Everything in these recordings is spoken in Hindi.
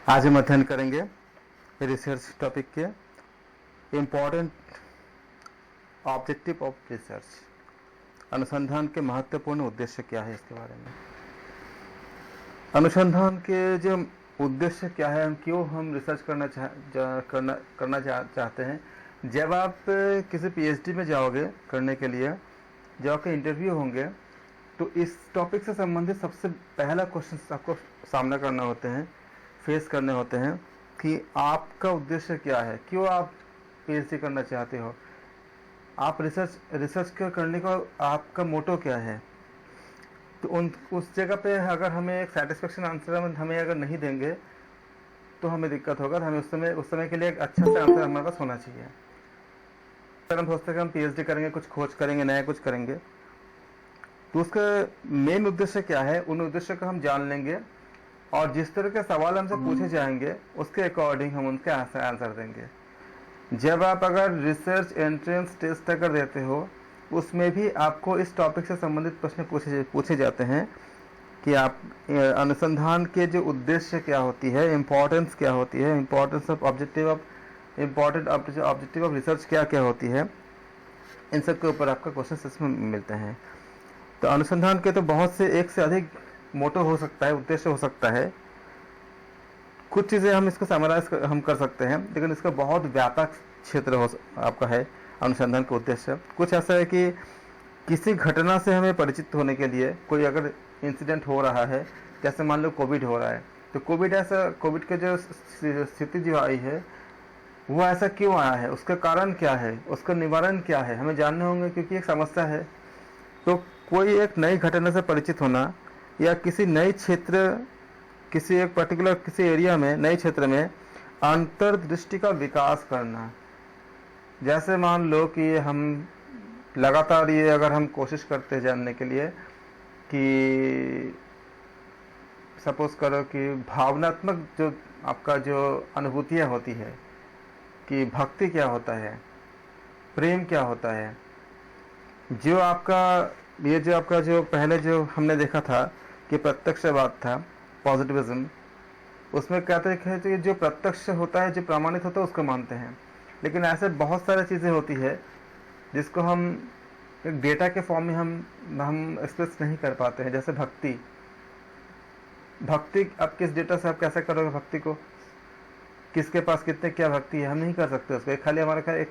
आज हम अध्ययन करेंगे रिसर्च टॉपिक के इम्पोर्टेंट ऑब्जेक्टिव ऑफ रिसर्च। अनुसंधान के महत्वपूर्ण उद्देश्य क्या है, इसके बारे में। अनुसंधान के जो उद्देश्य क्या है, हम रिसर्च करना चाहते हैं। जब आप किसी पीएचडी में जाओगे करने के लिए, जब आपके इंटरव्यू होंगे, तो इस टॉपिक से संबंधित सबसे पहला क्वेश्चन आपको सामना करना होते हैं, फेस करने होते हैं कि आपका उद्देश्य क्या है, क्यों आप पीएचडी करना चाहते हो, आप रिसर्च करने का आपका मोटो क्या है। तो उस जगह पे अगर हमें एक सेटिस्फेक्शन आंसर हमें अगर नहीं देंगे तो हमें दिक्कत होगा। हमें उस समय के लिए एक अच्छा सा आंसर हमारे पास होना चाहिए। अगर हम सोचते हैं कि हम पीएचडी करेंगे, कुछ खोज करेंगे, नया कुछ करेंगे, तो उसका मेन उद्देश्य क्या है, उन उद्देश्य को हम जान लेंगे और जिस तरह के सवाल हमसे पूछे जाएंगे उसके अकॉर्डिंग हम उनके आंसर देंगे। जब आप अगर रिसर्च एंट्रेंस टेस्ट अगर देते हो, उसमें भी आपको इस टॉपिक से संबंधित प्रश्न पूछे जाते हैं कि आप अनुसंधान के जो उद्देश्य क्या होती है, इम्पोर्टेंस क्या होती है, importance of objective of research क्या क्या होती है, इन सब के ऊपर आपका क्वेश्चन इसमें मिलते हैं। तो अनुसंधान के तो बहुत से एक से अधिक मोटो हो सकता है, उद्देश्य हो सकता है। कुछ चीज़ें हम इसको समराइज हम कर सकते हैं, लेकिन इसका बहुत व्यापक क्षेत्र आपका है अनुसंधान का उद्देश्य। कुछ ऐसा है कि किसी घटना से हमें परिचित होने के लिए, कोई अगर इंसिडेंट हो रहा है, जैसे मान लो कोविड हो रहा है, तो कोविड के जो स्थिति जो आई है वो ऐसा क्यों आया है, उसका कारण क्या है, उसका निवारण क्या है, हमें जानने होंगे, क्योंकि एक समस्या है। तो कोई एक नई घटना से परिचित होना या किसी नए क्षेत्र, किसी एक पर्टिकुलर किसी एरिया में, नए क्षेत्र में अंतर्दृष्टि का विकास करना। जैसे मान लो कि हम लगातार ये अगर हम कोशिश करते जानने के लिए कि सपोज करो कि भावनात्मक जो आपका जो अनुभूतियाँ होती है, कि भक्ति क्या होता है, प्रेम क्या होता है, जो आपका जो पहले जो हमने देखा था कि प्रत्यक्षवाद था, पॉजिटिविज्म, उसमें कहते हैं कि जो प्रत्यक्ष होता है, जो प्रमाणित होता है, उसको मानते हैं। लेकिन ऐसे बहुत सारी चीज़ें होती है जिसको हम एक डेटा के फॉर्म में हम एक्सप्रेस नहीं कर पाते हैं। जैसे भक्ति आप किस डेटा से आप कैसे करोगे भक्ति को, किसके पास कितने क्या भक्ति है, हम नहीं कर सकते उसको। एक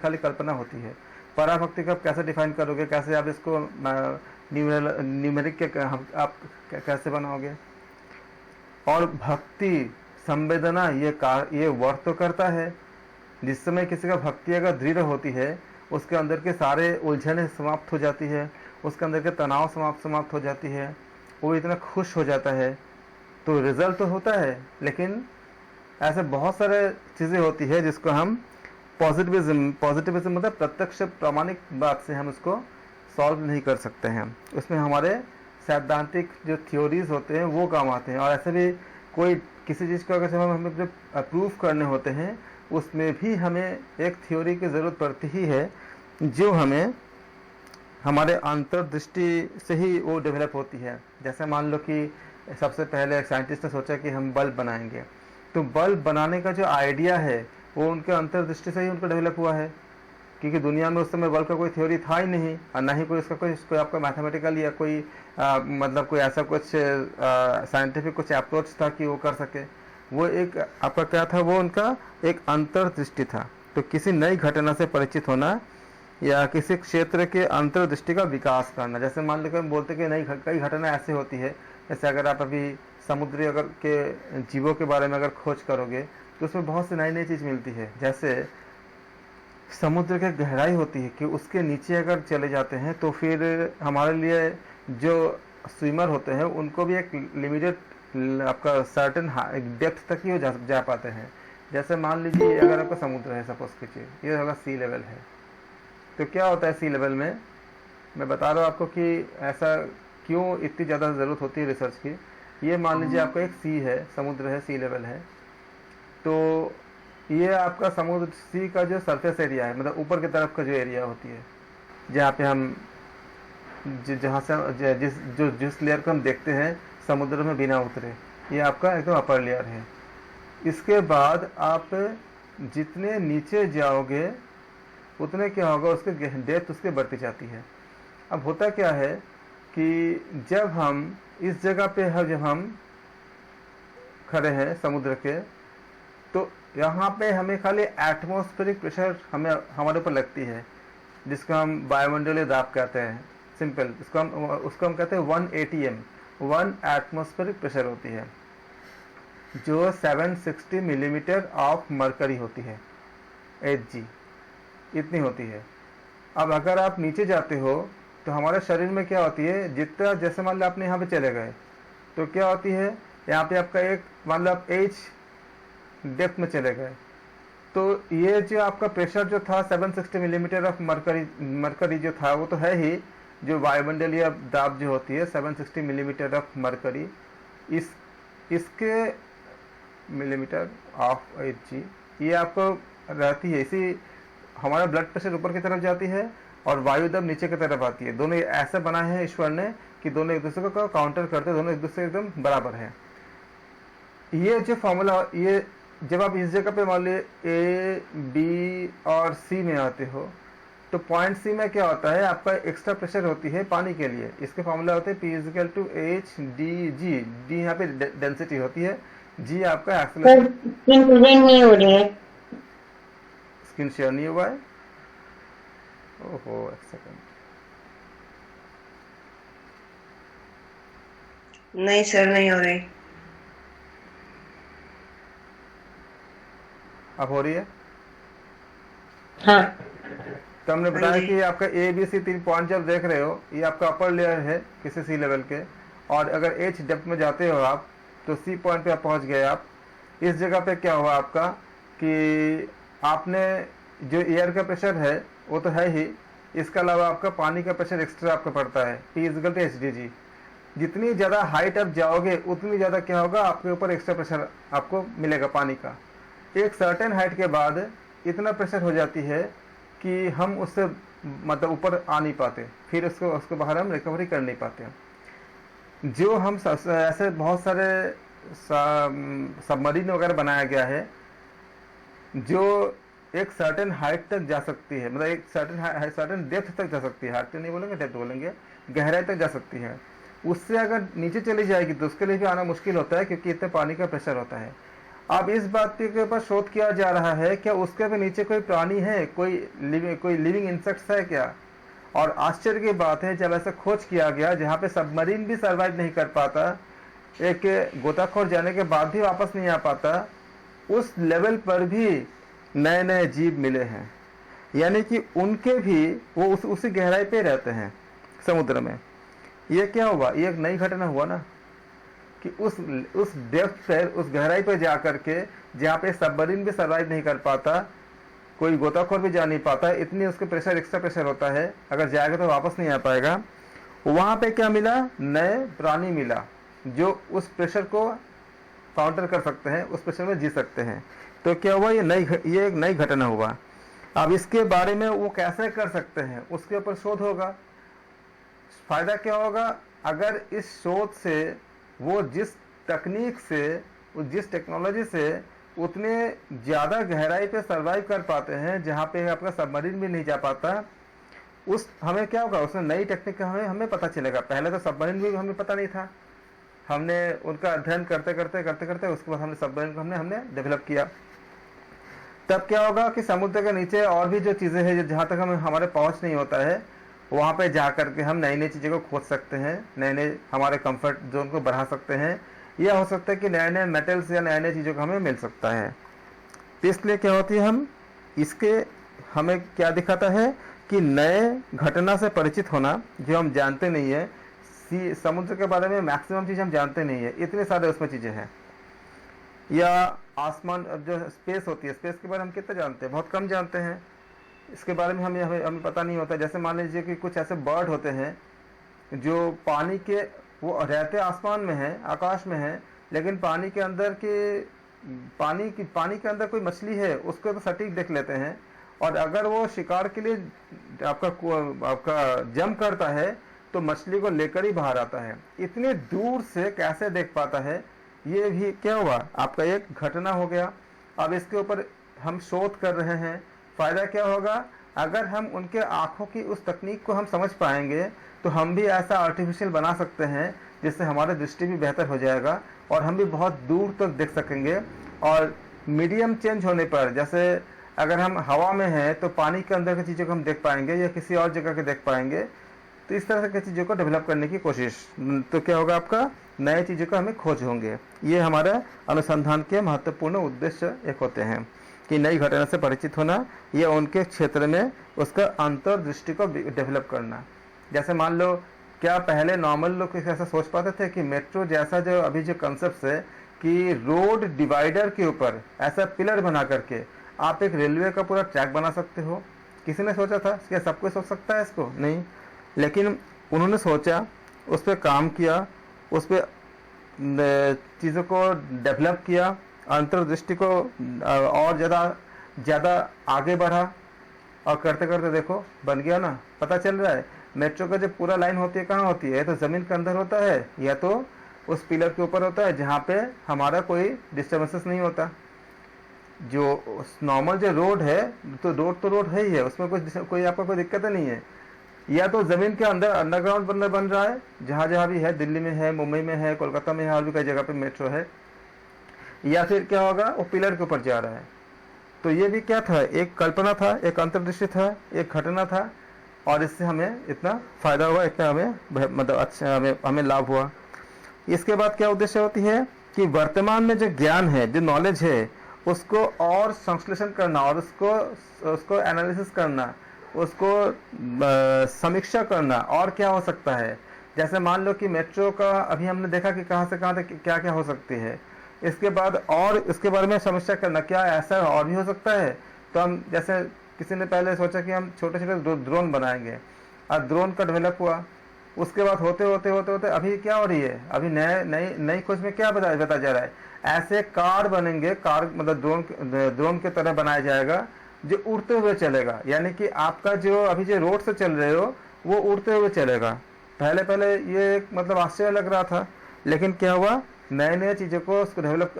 खाली कल्पना होती है। पराभक्ति को आप कैसे डिफाइन करोगे, कैसे आप इसको न्यूमेरिक के आप कैसे बनाओगे। और भक्ति, संवेदना, ये वर्क तो करता है। जिस समय किसी का भक्ति अगर दृढ़ होती है, उसके अंदर के सारे उलझनें समाप्त हो जाती है, उसके अंदर के तनाव समाप्त हो जाती है, वो इतना खुश हो जाता है। तो रिजल्ट तो होता है, लेकिन ऐसे बहुत सारे चीज़ें होती है जिसको हम पॉजिटिविज्म मतलब प्रत्यक्ष प्रामाणिक बात से हम उसको सॉल्व नहीं कर सकते हैं। उसमें हमारे सैद्धांतिक जो थ्योरीज होते हैं वो काम आते हैं। और ऐसे भी कोई किसी चीज़ को अगर हमें जब प्रूफ करने होते हैं, उसमें भी हमें एक थ्योरी की ज़रूरत पड़ती ही है, जो हमें हमारे अंतर्दृष्टि से ही वो डेवलप होती है। जैसे मान लो कि सबसे पहले एक साइंटिस्ट ने सोचा कि हम बल्ब बनाएंगे, तो बल्ब बनाने का जो आइडिया है वो उनके अंतर्दृष्टि से ही उनको डेवलप हुआ है, क्योंकि दुनिया में उस समय बल्ब का कोई थ्योरी था ही नहीं, और ना ही कोई इसका कोई आपका मैथमेटिकल या कोई मतलब कोई ऐसा कुछ साइंटिफिक कुछ अप्रोच था कि वो कर सके। वो एक आपका क्या था, वो उनका एक अंतर्दृष्टि था। तो किसी नई घटना से परिचित होना या किसी क्षेत्र के अंतर्दृष्टि का विकास करना। जैसे मान लो कि हम बोलते कि कई घटना ऐसी होती है, जैसे अगर आप अभी समुद्री अगर के जीवों के बारे में अगर खोज करोगे, तो उसमें बहुत सी नई नई चीज़ मिलती है। जैसे समुद्र की गहराई होती है कि उसके नीचे अगर चले जाते हैं तो फिर हमारे लिए जो स्विमर होते हैं उनको भी एक लिमिटेड आपका सर्टेन डेप्थ तक ही वो जा पाते हैं। जैसे मान लीजिए अगर आपका समुद्र है, सपोज कीजिए ये होगा सी लेवल है, तो क्या होता है सी लेवल में, मैं बता रहा हूँ आपको कि ऐसा क्यों इतनी ज़्यादा ज़रूरत होती है रिसर्च की। ये मान लीजिए आपका एक सी है, समुद्र है, सी लेवल है, तो ये आपका समुद्र सी का जो सरफेस एरिया है, मतलब ऊपर की तरफ का जो एरिया होती है, जहाँ पे हम जहाँ से जिस लेयर को हम देखते हैं समुद्र में बिना उतरे, ये आपका एकदम अपर लेयर है। इसके बाद आप जितने नीचे जाओगे उतने क्या होगा, उसके डेप्थ उसके बढ़ती जाती है। अब होता क्या है कि जब हम इस जगह पे जब हम खड़े हैं समुद्र के, तो यहाँ पे हमें खाली एटमॉस्फेरिक प्रेशर हमें हमारे ऊपर लगती है, जिसको हम वायुमंडलीय दाब कहते हैं। सिंपल उसको हम कहते हैं 1 ATM, 1 एटमॉस्फेरिक प्रेशर होती है, जो 760 मिलीमीटर ऑफ मरकरी होती है, Hg इतनी होती है। अब अगर आप नीचे जाते हो तो हमारे शरीर में क्या होती है, जितना जैसे मान लो आपने यहाँ पे चले गए तो क्या होती है, यहाँ पे आपका एक मान लो आप H डेप्थ में चले गए, तो ये जो आपका प्रेशर जो था 760 मिलीमीटर ऑफ मरकरी जो था, वो तो है ही, जो वायुमंडलीय दाब जो होती है 760 मिलीमीटर ऑफ मरकरी, इसके मिलीमीटर ऑफ Hg ये आपको रहती है। इसी हमारा ब्लड प्रेशर ऊपर की तरफ जाती है और वायु दब नीचे की तरफ आती है। दोनों ऐसा बनाए हैं ईश्वर ने कि दोनों एक दूसरे को काउंटर करते, दोनों एक दूसरे एकदम बराबर है। ये जो फॉर्मूला, ये जब आप इस जगह पे मान लीजिए A, B और C में आते हो, तो पॉइंट C में क्या होता है, आपका एक्स्ट्रा प्रेशर होती है पानी के लिए। इसके फॉर्मूला होते हैं P = HDG। D यहाँ पे डेंसिटी होती है, G आपका एक्सेलरेशन। नहीं हो रही है, स्क्रीन शेयर नहीं हुआ है। ओहो, एक सेकंड। नहीं सर, नहीं हो रही। अब हो रही है? हाँ। तो हमने बताया कि आपका ABC 3 पॉइंट जब देख रहे हो, ये आपका अपर लेयर है किसी सी लेवल के, और अगर H डेप्थ में जाते हो आप तो C पॉइंट पे आप पहुंच गए। आप इस जगह पे क्या हुआ आपका कि आपने जो एयर का प्रेशर है वो तो है ही, इसके अलावा आपका पानी का प्रेशर एक्स्ट्रा आपका पड़ता है, P = HDG। जितनी ज़्यादा हाइट आप जाओगे उतनी ज़्यादा क्या होगा, आपके ऊपर एक्स्ट्रा प्रेशर आपको मिलेगा पानी का। एक सर्टेन हाइट के बाद इतना प्रेशर हो जाती है कि हम उससे मतलब ऊपर आ नहीं पाते, फिर उसको बाहर हम रिकवरी कर नहीं पाते। जो हम ऐसे बहुत सारे सबमरीन वगैरह बनाया गया है जो एक सर्टेन हाइट तक जा सकती है, मतलब एक सर्टेन डेप्थ तक जा सकती है, हाइट नहीं बोलेंगे डेप्थ बोलेंगे, गहराई तक जा सकती है। उससे अगर नीचे चली जाएगी तो उसके लिए भी आना मुश्किल होता है, क्योंकि इतने पानी का प्रेशर होता है। अब इस बात के ऊपर शोध किया जा रहा है, क्या उसके भी नीचे कोई प्राणी है, कोई लिविंग इंसेक्ट्स है क्या? और आश्चर्य की बात है, जब ऐसा खोज किया गया जहाँ पे सबमरीन भी सर्वाइव नहीं कर पाता, एक गोताखोर जाने के बाद भी वापस नहीं आ पाता, उस लेवल पर भी नए नए जीव मिले हैं। यानी कि उनके भी वो उसी गहराई पे रहते हैं समुद्र में। ये क्या हुआ, ये एक नई घटना हुआ ना, कि उस डेप्थ पर, उस गहराई पर जा करके जहाँ पे सबमरीन भी सर्वाइव नहीं कर पाता, कोई गोताखोर भी जा नहीं पाता, इतनी उसके प्रेशर एक्स्ट्रा प्रेशर होता है, अगर जाएगा तो वापस नहीं आ पाएगा। वहाँ पे क्या मिला, नए प्राणी मिला जो उस प्रेशर को काउंटर कर सकते हैं, उस प्रेशर में जी सकते हैं। तो क्या हुआ, ये एक नई घटना हुआ। अब इसके बारे में वो कैसे कर सकते हैं उसके ऊपर शोध होगा। फायदा क्या होगा, अगर इस शोध से वो जिस तकनीक से, जिस टेक्नोलॉजी से उतने ज़्यादा गहराई पे सर्वाइव कर पाते हैं जहाँ पे आपका सबमरीन भी नहीं जा पाता, उस हमें क्या होगा, उसमें नई टेक्निक का हमें पता चलेगा। पहले तो सबमरीन भी हमें पता नहीं था, हमने उनका अध्ययन करते करते उसके बाद हमने सबमरीन को हमने डेवलप किया। तब क्या होगा कि समुद्र के नीचे और भी जो चीज़ें हैं जहाँ तक हमारे पहुँच नहीं होता है, वहाँ पे जा करके हम नई नई चीज़ों को खोज सकते हैं, नए नए हमारे कंफर्ट जोन को बढ़ा सकते हैं, या हो सकता है कि नए नए मेटल्स या नए नए चीज़ों को हमें मिल सकता है। तो इसलिए क्या होती है, हम इसके हमें क्या दिखाता है कि नए घटना से परिचित होना, जो हम जानते नहीं है। समुद्र के बारे में मैक्सिमम चीज़ हम जानते नहीं है, इतने सारे उसमें चीज़ें हैं। या आसमान, जो स्पेस होती है, स्पेस के बारे में हम कितना जानते हैं, बहुत कम जानते हैं। इसके बारे में हमें पता नहीं होता। जैसे मान लीजिए कि कुछ ऐसे बर्ड होते हैं जो पानी के, वो रहते आसमान में हैं, आकाश में हैं, लेकिन पानी के अंदर कोई मछली है उसको तो सटीक देख लेते हैं, और अगर वो शिकार के लिए आपका जंप करता है तो मछली को लेकर ही बाहर आता है। इतने दूर से कैसे देख पाता है, ये भी क्या हुआ, आपका एक घटना हो गया। अब इसके ऊपर हम शोध कर रहे हैं, फ़ायदा क्या होगा, अगर हम उनके आँखों की उस तकनीक को हम समझ पाएंगे तो हम भी ऐसा आर्टिफिशियल बना सकते हैं जिससे हमारा दृष्टि भी बेहतर हो जाएगा और हम भी बहुत दूर तक देख सकेंगे। और मीडियम चेंज होने पर, जैसे अगर हम हवा में हैं तो पानी के अंदर की चीज़ों को हम देख पाएंगे या किसी और जगह के देख पाएंगे, तो इस तरह की चीज़ों को डेवलप करने की कोशिश, तो क्या होगा, आपका नए चीज़ों का हमें खोज होंगे। ये हमारा अनुसंधान के महत्वपूर्ण उद्देश्य एक होते हैं कि नई घटना से परिचित होना या उनके क्षेत्र में उसका अंतर्दृष्टि को डेवलप करना। जैसे मान लो, क्या पहले नॉर्मल लोग ऐसा सोच पाते थे कि मेट्रो जैसा जो अभी जो कंसेप्ट है कि रोड डिवाइडर के ऊपर ऐसा पिलर बना करके आप एक रेलवे का पूरा ट्रैक बना सकते हो? किसी ने सोचा था? क्या सब कोई सोच सकता है इसको? नहीं। लेकिन उन्होंने सोचा, उस पर काम किया, उस पर चीज़ों को डेवलप किया, अंतर्दृष्टि को और ज़्यादा आगे बढ़ा, और करते करते देखो बन गया ना। पता चल रहा है मेट्रो का जो पूरा लाइन होती है कहाँ होती है, तो ज़मीन के अंदर होता है या तो उस पिलर के ऊपर होता है जहाँ पे हमारा कोई डिस्टर्बेंसेस नहीं होता। जो नॉर्मल जो रोड है, तो रोड है ही है, उसमें कोई आपका कोई दिक्कत नहीं है। या तो ज़मीन के अंदर अंडरग्राउंड बन रहा है, जहाँ जहाँ भी है, दिल्ली में है, मुंबई में है, कोलकाता में है, और भी कई जगह पे मेट्रो है। या फिर क्या होगा, वो पिलर के ऊपर जा रहा है। तो ये भी क्या था, एक कल्पना था, एक अंतर्दृष्टि था, एक घटना था, और इससे हमें इतना फ़ायदा हुआ, इतना हमें मतलब अच्छा हमें लाभ हुआ। इसके बाद क्या उद्देश्य होती है कि वर्तमान में जो ज्ञान है, जो नॉलेज है, उसको और संश्लेषण करना और उसको एनालिसिस करना, उसको समीक्षा करना। और क्या हो सकता है, जैसे मान लो कि मेट्रो का अभी हमने देखा कि कहाँ से कहाँ तक क्या क्या हो सकती है। इसके बाद और इसके बारे में समीक्षा करना, क्या ऐसा और भी हो सकता है। तो हम, जैसे किसी ने पहले सोचा कि हम छोटे छोटे ड्रोन बनाएंगे, अब ड्रोन का डेवलप हुआ। उसके बाद होते होते अभी क्या हो रही है, अभी नई खोज में क्या बता जा रहा है, ऐसे कार बनेंगे, कार मतलब ड्रोन के तरह बनाया जाएगा जो उड़ते हुए चलेगा। यानी कि आपका जो अभी जो रोड से चल रहे हो वो उड़ते हुए चलेगा। पहले ये एक मतलब आश्चर्य लग रहा था, लेकिन क्या हुआ, नए चीज़ों को उसको डेवलप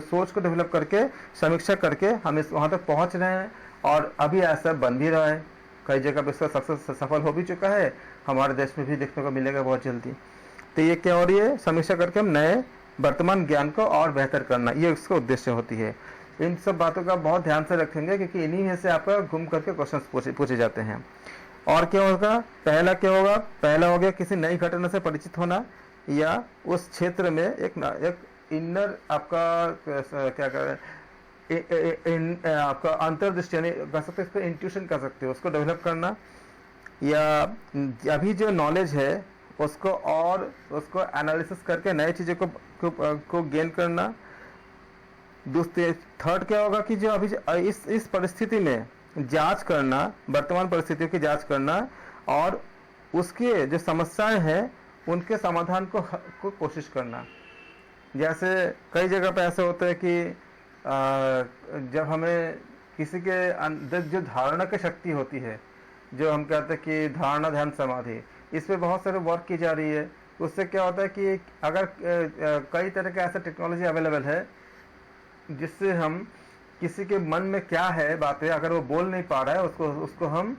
सोच को डेवलप करके, समीक्षा करके हम इस वहाँ तक पहुँच रहे हैं। और अभी ऐसा बन भी रहा है, कई जगह पर इसका सक्सेस सफल हो भी चुका है, हमारे देश में भी देखने को मिलेगा बहुत जल्दी। तो ये क्या हो रही है, समीक्षा करके हम नए वर्तमान ज्ञान को और बेहतर करना, ये इसका उद्देश्य होती है। इन सब बातों का बहुत ध्यान से रखेंगे, क्योंकि इन्हीं में से आपका घूम करके क्वेश्चन पूछे जाते हैं। और क्या होगा, पहला हो गया किसी नई घटना से परिचित होना, या उस क्षेत्र में एक इनर आपका क्या कर आपका अंतर्दृष्टि, यानी कह सकते हो इसको इंट्यूशन कह सकते हो, उसको डेवलप करना। या अभी जो नॉलेज है उसको और उसको एनालिसिस करके नई चीज़ों को गेन करना। दूसरे थर्ड क्या होगा कि जो अभी इस परिस्थिति में जांच करना, वर्तमान परिस्थितियों की जांच करना, और उसके जो समस्याएं हैं उनके समाधान को कोशिश करना। जैसे कई जगह पे ऐसे होते हैं कि जब हमें किसी के अंदर जो धारणा की शक्ति होती है, जो हम कहते हैं कि धारणा ध्यान समाधि, इस पे बहुत सारे वर्क की जा रही है। उससे क्या होता है कि अगर कई तरह के ऐसे टेक्नोलॉजी अवेलेबल है जिससे हम किसी के मन में क्या है बातें, अगर वो बोल नहीं पा रहा है, उसको हम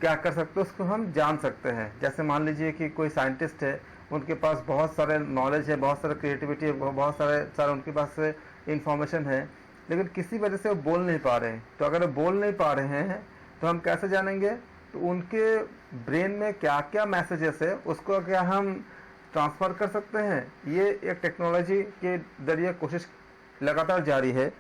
क्या कर सकते हैं, उसको हम जान सकते हैं। जैसे मान लीजिए कि कोई साइंटिस्ट है, उनके पास बहुत सारे नॉलेज है, बहुत सारा क्रिएटिविटी है, बहुत सारे उनके पास इंफॉर्मेशन है, लेकिन किसी वजह से वो बोल नहीं पा रहे हैं। तो अगर वो बोल नहीं पा रहे हैं तो हम कैसे जानेंगे, तो उनके ब्रेन में क्या क्या मैसेजेस है उसको क्या हम ट्रांसफ़र कर सकते हैं। ये एक टेक्नोलॉजी के जरिए कोशिश लगातार जारी है।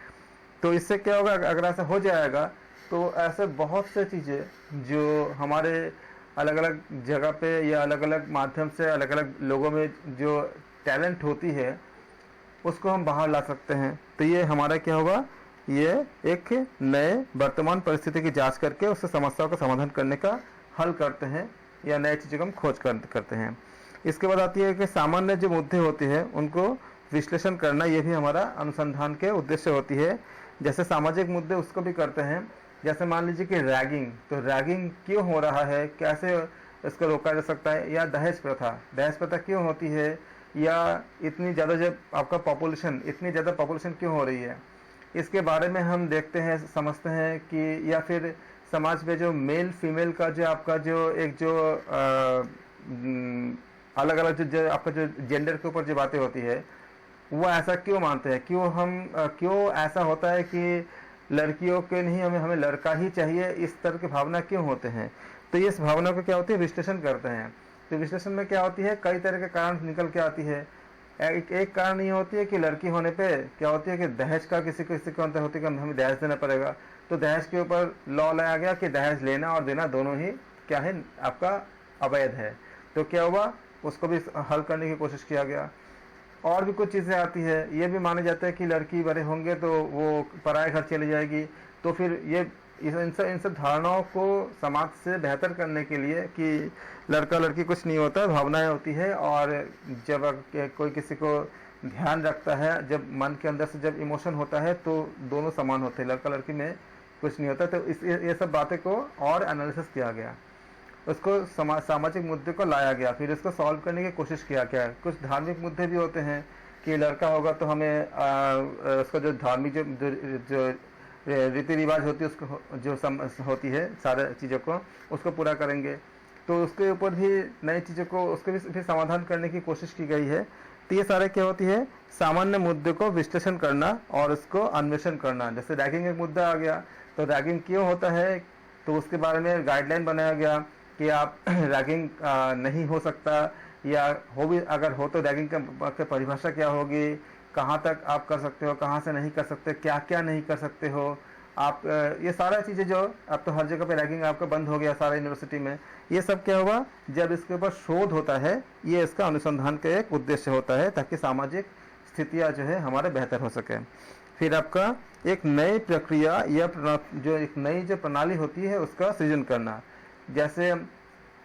तो इससे क्या होगा, अगर ऐसा हो जाएगा तो ऐसे बहुत से चीज़ें जो हमारे अलग अलग जगह पे या अलग अलग माध्यम से अलग अलग लोगों में जो टैलेंट होती है उसको हम बाहर ला सकते हैं। तो ये हमारा क्या होगा, ये एक नए वर्तमान परिस्थिति की जांच करके उससे समस्याओं का समाधान करने का हल करते हैं, या नए चीज़ों को हम खोज करते हैं। इसके बाद आती है कि सामान्य जो मुद्दे होते हैं उनको विश्लेषण करना, ये भी हमारा अनुसंधान के उद्देश्य होती है। जैसे सामाजिक मुद्दे उसको भी करते हैं। जैसे मान लीजिए कि रैगिंग, तो रैगिंग क्यों हो रहा है, कैसे इसको रोका जा सकता है, या दहेज प्रथा क्यों होती है, या इतनी ज़्यादा जब आपका पॉपुलेशन इतनी ज़्यादा पॉपुलेशन क्यों हो रही है, इसके बारे में हम देखते हैं, समझते हैं कि या फिर समाज में जो मेल फीमेल का जो आपका जो एक जो अलग अलग जो आपका जो जेंडर के ऊपर जो बातें होती है वो ऐसा क्यों मानते हैं, क्यों ऐसा होता है कि लड़कियों के नहीं हमें लड़का ही चाहिए, इस तरह की भावना क्यों होते हैं। तो ये इस भावना को क्या होती है विश्लेषण करते हैं। तो विश्लेषण में क्या होती है, कई तरह के कारण निकल के आती है। एक कारण ये होती है कि लड़की होने पे क्या होती है कि दहेज का किसी को अंतर होती है कि हमें दहेज देना पड़ेगा। तो दहेज के ऊपर लॉ लाया गया कि दहेज लेना और देना दोनों ही क्या है आपका अवैध है। तो क्या हुआ, उसको भी हल करने की कोशिश किया गया। और भी कुछ चीज़ें आती है, ये भी माने जाता है कि लड़की बड़े होंगे तो वो पराए घर चली जाएगी। तो फिर ये इन सब धारणाओं को समाज से बेहतर करने के लिए कि लड़का लड़की कुछ नहीं होता, भावनाएं होती है। और जब कोई किसी को ध्यान रखता है, जब मन के अंदर से जब इमोशन होता है तो दोनों समान होते हैं, लड़का लड़की में कुछ नहीं होता। तो ये सब बातें को और एनालिसिस किया गया, उसको सामाजिक मुद्दे को लाया गया, फिर इसको सॉल्व करने की कोशिश किया गया। कुछ धार्मिक मुद्दे भी होते हैं कि लड़का होगा तो हमें उसका जो धार्मिक जो रीति रिवाज होती है उसको जो होती है सारे चीज़ों को उसको पूरा करेंगे। तो उसके ऊपर भी नई चीज़ों को उसके भी समाधान करने की कोशिश की गई है। तो ये सारे क्या होती है, सामान्य मुद्दे को विश्लेषण करना और उसको अन्वेषण करना। जैसे रैगिंग एक मुद्दा आ गया, तो रैगिंग क्यों होता है, तो उसके बारे में गाइडलाइन बनाया गया कि आप रैगिंग नहीं हो सकता, या हो भी अगर हो तो रैगिंग का परिभाषा क्या होगी, कहाँ तक आप कर सकते हो, कहाँ से नहीं कर सकते, क्या क्या नहीं कर सकते हो आप। ये सारा चीज़ें जो अब तो हर जगह पे रैगिंग आपका बंद हो गया सारा यूनिवर्सिटी में। ये सब क्या हुआ, जब इसके ऊपर शोध होता है, ये इसका अनुसंधान का एक उद्देश्य होता है ताकि सामाजिक स्थितियाँ जो है हमारे बेहतर हो सके। फिर आपका एक नई प्रक्रिया या जो एक नई जो प्रणाली होती है उसका सृजन करना। जैसे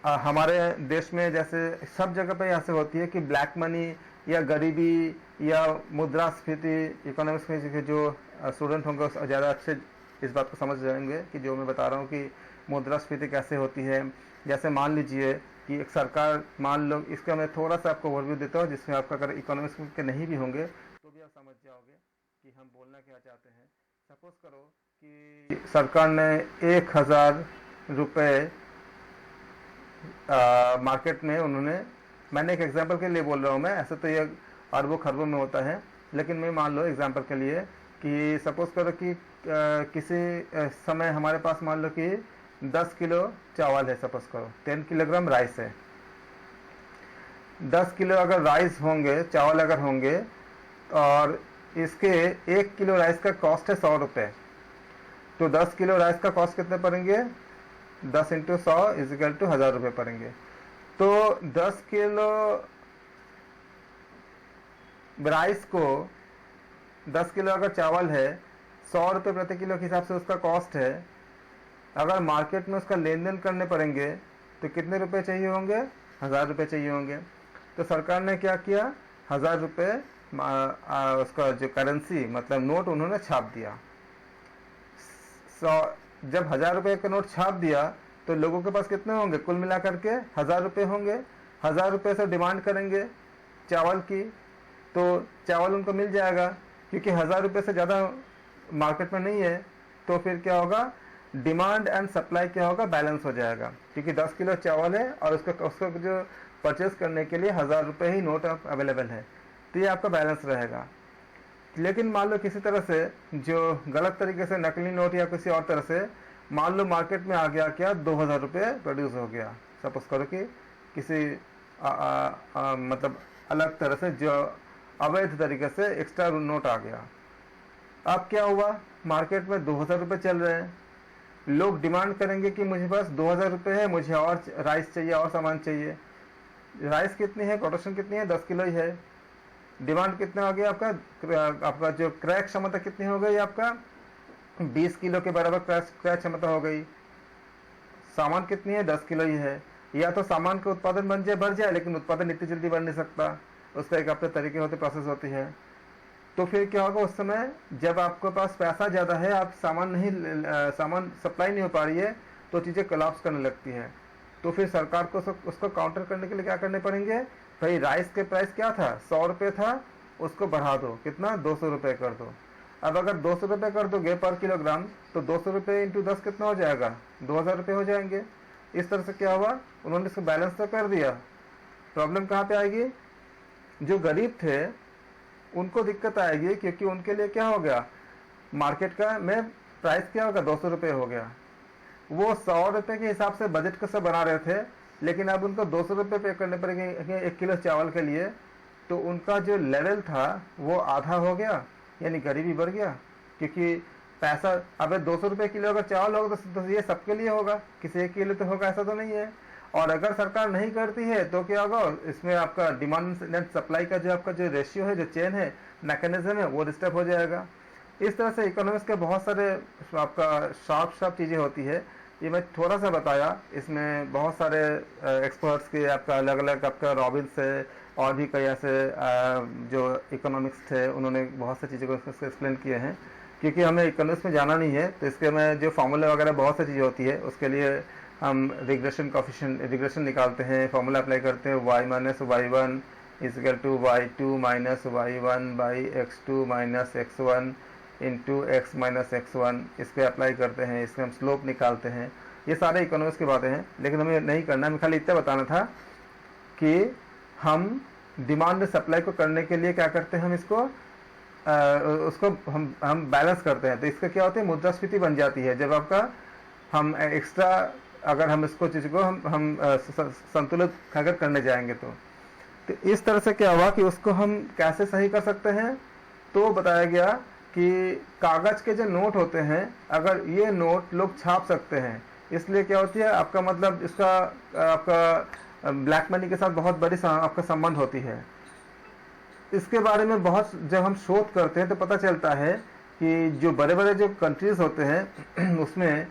हमारे देश में जैसे सब जगह पे ऐसे होती है कि ब्लैक मनी या गरीबी या मुद्रास्फीति, इकोनॉमिक्स में जो स्टूडेंट होंगे ज़्यादा अच्छे इस बात को समझ जाएंगे कि जो मैं बता रहा हूँ कि मुद्रास्फीति कैसे होती है। जैसे मान लीजिए कि एक सरकार, मान लो, इसका मैं थोड़ा सा आपको ओवरव्यू देता हूँ जिसमें आपका अगर इकोनॉमिक्स के नहीं भी होंगे तो भी आप समझ जाओगे कि हम बोलना क्या चाहते हैं। सपोज करो कि सरकार ने 1000 रुपये मार्केट में उन्होंने, मैंने एक एग्जांपल के लिए बोल रहा हूँ मैं, ऐसे तो ये अरबों खरबों में होता है, लेकिन मैं मान लो एग्जांपल के लिए कि सपोज करो कि किसी समय हमारे पास मान लो कि 10 किलो चावल है, सपोज करो 10 किलोग्राम राइस है। 10 किलो अगर राइस होंगे, चावल अगर होंगे, और इसके 1 किलो राइस का कॉस्ट है 100 रुपये, तो 10 किलो राइस का कॉस्ट कितने पड़ेंगे, 10 × 100 = 1000 रुपये पड़ेंगे। तो 10 किलो राइस को, 10 किलो अगर चावल है, 100 रुपये प्रति किलो के हिसाब से उसका कॉस्ट है। अगर मार्केट में उसका लेन देन करने पड़ेंगे तो कितने रुपए चाहिए होंगे, 1000 रुपये चाहिए होंगे। तो सरकार ने क्या किया, 1000 रुपये उसका जो करेंसी मतलब नोट उन्होंने छाप दिया। जब 1000 रुपये का नोट छाप दिया तो लोगों के पास कितने होंगे, कुल मिलाकर के 1000 रुपये होंगे। 1000 रुपये से डिमांड करेंगे चावल की, तो चावल उनको मिल जाएगा, क्योंकि 1000 रुपये से ज़्यादा मार्केट में नहीं है। तो फिर क्या होगा, डिमांड एंड सप्लाई क्या होगा, बैलेंस हो जाएगा, क्योंकि 10 किलो चावल है और उसको जो परचेस करने के लिए 1000 रुपये ही नोट अवेलेबल है, तो ये आपका बैलेंस रहेगा। लेकिन मान लो किसी तरह से जो गलत तरीके से नकली नोट या किसी और तरह से मान लो मार्केट में आ गया, क्या 2000 रुपये प्रोड्यूस हो गया। सपोज करो कि किसी मतलब अलग तरह से जो अवैध तरीके से एक्स्ट्रा नोट आ गया। अब क्या हुआ, मार्केट में 2000 रुपये चल रहे हैं, लोग डिमांड करेंगे कि मुझे पास 2000 रुपये है, मुझे और राइस चाहिए और सामान चाहिए। राइस कितनी है, प्रोडक्शन कितनी है, 10 किलो ही है। डिमांड कितना हो गया आपका जो क्रय क्षमता कितनी हो गई, आपका 20 किलो के बराबर क्रय क्षमता हो गई। सामान कितनी है, 10 किलो ही है। या तो सामान का उत्पादन बढ़ जाए, लेकिन उत्पादन इतनी जल्दी बढ़ नहीं सकता, उसका एक अपने तरीके होते, प्रोसेस होती है। तो फिर क्या होगा, उस समय जब आपके पास पैसा ज़्यादा है, आप सामान सप्लाई नहीं हो पा रही है, तो चीज़ें कोलैप्स करने लगती है। तो फिर सरकार को उसको काउंटर करने के लिए क्या करने पड़ेंगे, भाई राइस के प्राइस क्या था, 100 रुपये था, उसको बढ़ा दो, कितना, 200 रुपये कर दो। अब अगर 200 रुपये कर दोगे पर किलोग्राम, तो 200 रुपये इंटू 10 कितना हो जाएगा, 2000 रुपये हो जाएंगे। इस तरह से क्या हुआ, उन्होंने इसको बैलेंस तो कर दिया। प्रॉब्लम कहाँ पे आएगी, जो गरीब थे उनको दिक्कत आएगी, क्योंकि उनके लिए क्या हो गया, मार्केट का में प्राइस क्या होगा, 200 रुपये हो गया। वो 100 रुपये के हिसाब से बजट को सब बना रहे थे, लेकिन अब उनको 200 रुपये पे करने पड़ेंगे 1 किलो चावल के लिए, तो उनका जो लेवल था वो आधा हो गया, यानी गरीबी बढ़ गया। क्योंकि पैसा, अब 200 रुपये किलो अगर चावल होगा तो ये सबके लिए होगा, किसी एक के लिए तो होगा, ऐसा तो नहीं है। और अगर सरकार नहीं करती है तो क्या होगा, इसमें आपका डिमांड एंड सप्लाई का जो आपका जो रेशियो है, जो चेन है, मैकेनिज्म है, वो डिस्टर्ब हो जाएगा। इस तरह से इकोनॉमिक्स के बहुत सारे आपका शार्प चीज़ें होती है। ये मैं थोड़ा सा बताया, इसमें बहुत सारे एक्सपर्ट्स के आपका अलग अलग, आपका रॉबिन से और भी कई ऐसे जो इकोनॉमिक्स थे, उन्होंने बहुत सी चीज़ों को एक्सप्लेन किए हैं। क्योंकि हमें इकोनॉमिक्स में जाना नहीं है, तो इसके में जो फार्मूला वगैरह बहुत सी चीज़ें होती है, उसके लिए हम रिग्रेशन निकालते हैं, फार्मूला अप्लाई करते हैं, y minus y1 equal to y2 minus y1 by x2 minus x1 into x minus x1, इसके अप्लाई करते हैं, इसके हम स्लोप निकालते हैं। ये सारे इकोनॉमिक्स की बातें हैं, लेकिन हमें नहीं करना, हमें खाली इतना बताना था कि हम डिमांड सप्लाई को करने के लिए क्या करते हैं, हम इसको उसको हम बैलेंस करते हैं। तो इसका क्या होता है, मुद्रास्फीति बन जाती है। जब आपका हम एक्स्ट्रा, अगर हम इसको चीज़ को हम संतुलित अगर करने जाएंगे तो इस तरह से क्या हुआ कि उसको हम कैसे सही कर सकते हैं। तो बताया गया कि कागज़ के जो नोट होते हैं, अगर ये नोट लोग छाप सकते हैं, इसलिए क्या होती है, आपका मतलब इसका आपका ब्लैक मनी के साथ बहुत बड़ी आपका संबंध होती है। इसके बारे में बहुत जब हम शोध करते हैं तो पता चलता है कि जो बड़े बड़े जो कंट्रीज होते हैं उसमें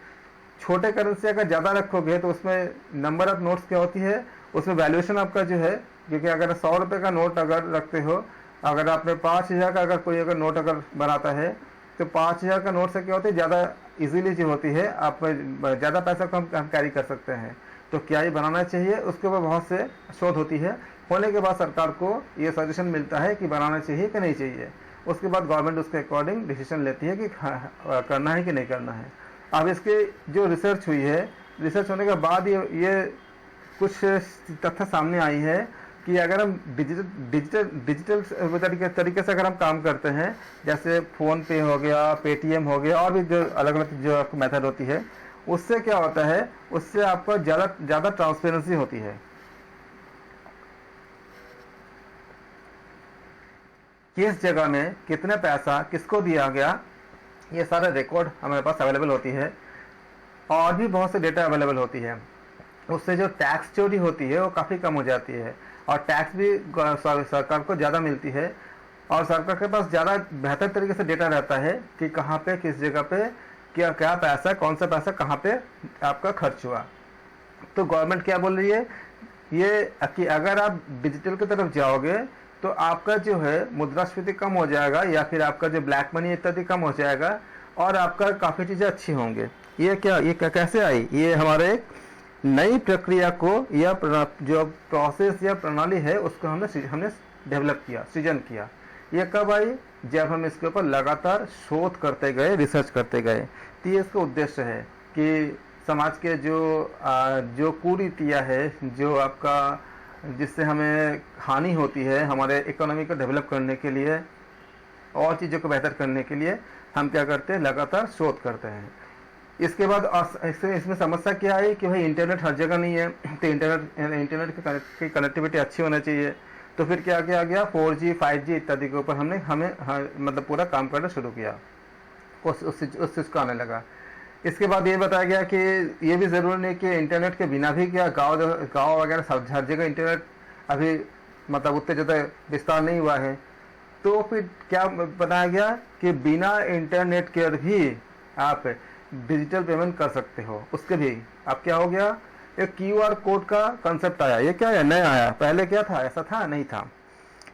छोटे करेंसी अगर ज़्यादा रखोगे तो उसमें नंबर ऑफ नोट्स क्या होती है, उसमें वैल्यूएशन आपका जो है, क्योंकि अगर 100 रुपये का नोट अगर रखते हो, अगर आपने 5000 का अगर कोई अगर नोट अगर बनाता है, तो 5000 का नोट से क्या होती है, ज़्यादा इजीली जो होती है, आप ज़्यादा पैसा को हम कैरी कर सकते हैं। तो क्या ये बनाना चाहिए, उसके ऊपर बहुत से शोध होती है। होने के बाद सरकार को ये सजेशन मिलता है कि बनाना चाहिए कि नहीं चाहिए। उसके बाद गवर्नमेंट उसके अकॉर्डिंग डिसीजन लेती है कि करना है कि नहीं करना है। अब इसके जो रिसर्च हुई है, रिसर्च होने के बाद ये कुछ तथ्य सामने आई है कि अगर हम डिजिटल तरीके से अगर हम काम करते हैं, जैसे फ़ोन पे हो गया, पेटीएम हो गया, और भी जो अलग अलग जो मेथड होती है, उससे क्या होता है, उससे आपको ज़्यादा ट्रांसपेरेंसी होती है। किस जगह में कितने पैसा किसको दिया गया, ये सारा रिकॉर्ड हमारे पास अवेलेबल होती है। और भी बहुत से डेटा अवेलेबल होती है। उससे जो टैक्स चोरी होती है वो काफ़ी कम हो जाती है, और टैक्स भी सरकार को ज़्यादा मिलती है, और सरकार के पास ज़्यादा बेहतर तरीके से डेटा रहता है कि कहाँ पे, किस जगह पे क्या क्या पैसा, कौन सा पैसा कहाँ पे आपका खर्च हुआ। तो गवर्नमेंट क्या बोल रही है, ये कि अगर आप डिजिटल की तरफ जाओगे तो आपका जो है मुद्रास्फीति कम हो जाएगा, या फिर आपका जो ब्लैक मनी इत्यादि कम हो जाएगा, और आपका काफ़ी चीज़ें अच्छी होंगे। ये कैसे आई, ये हमारे एक नई प्रक्रिया को, या जो प्रोसेस या प्रणाली है उसको हमने डेवलप किया, सृजन किया। ये कब आई, जब हम इसके ऊपर लगातार शोध करते गए, रिसर्च करते गए। तो ये इसका उद्देश्य है कि समाज के जो कुरीतियाँ है, जो आपका जिससे हमें हानि होती है, हमारे इकोनॉमी को डेवलप करने के लिए और चीज़ों को बेहतर करने के लिए हम क्या करते हैं, लगातार शोध करते हैं। इसके बाद इसमें समस्या क्या आई कि भाई इंटरनेट हर जगह नहीं है, तो इंटरनेट की कनेक्टिविटी अच्छी होना चाहिए। तो फिर क्या किया गया, 4G 5G इत्यादि के ऊपर हमें मतलब पूरा काम करना शुरू किया, उस चीज़ को आने लगा। इसके बाद ये बताया गया कि ये भी ज़रूरी नहीं कि इंटरनेट के बिना भी क्या गाँव वगैरह हर जगह इंटरनेट अभी मतलब उतने ज़्यादा विस्तार नहीं हुआ है। तो फिर क्या बताया गया कि बिना इंटरनेट के भी आप डिजिटल पेमेंट कर सकते हो। उसके भी अब क्या हो गया, एक QR कोड का कंसेप्ट आया। ये क्या है, नया आया, पहले क्या था, ऐसा था नहीं था।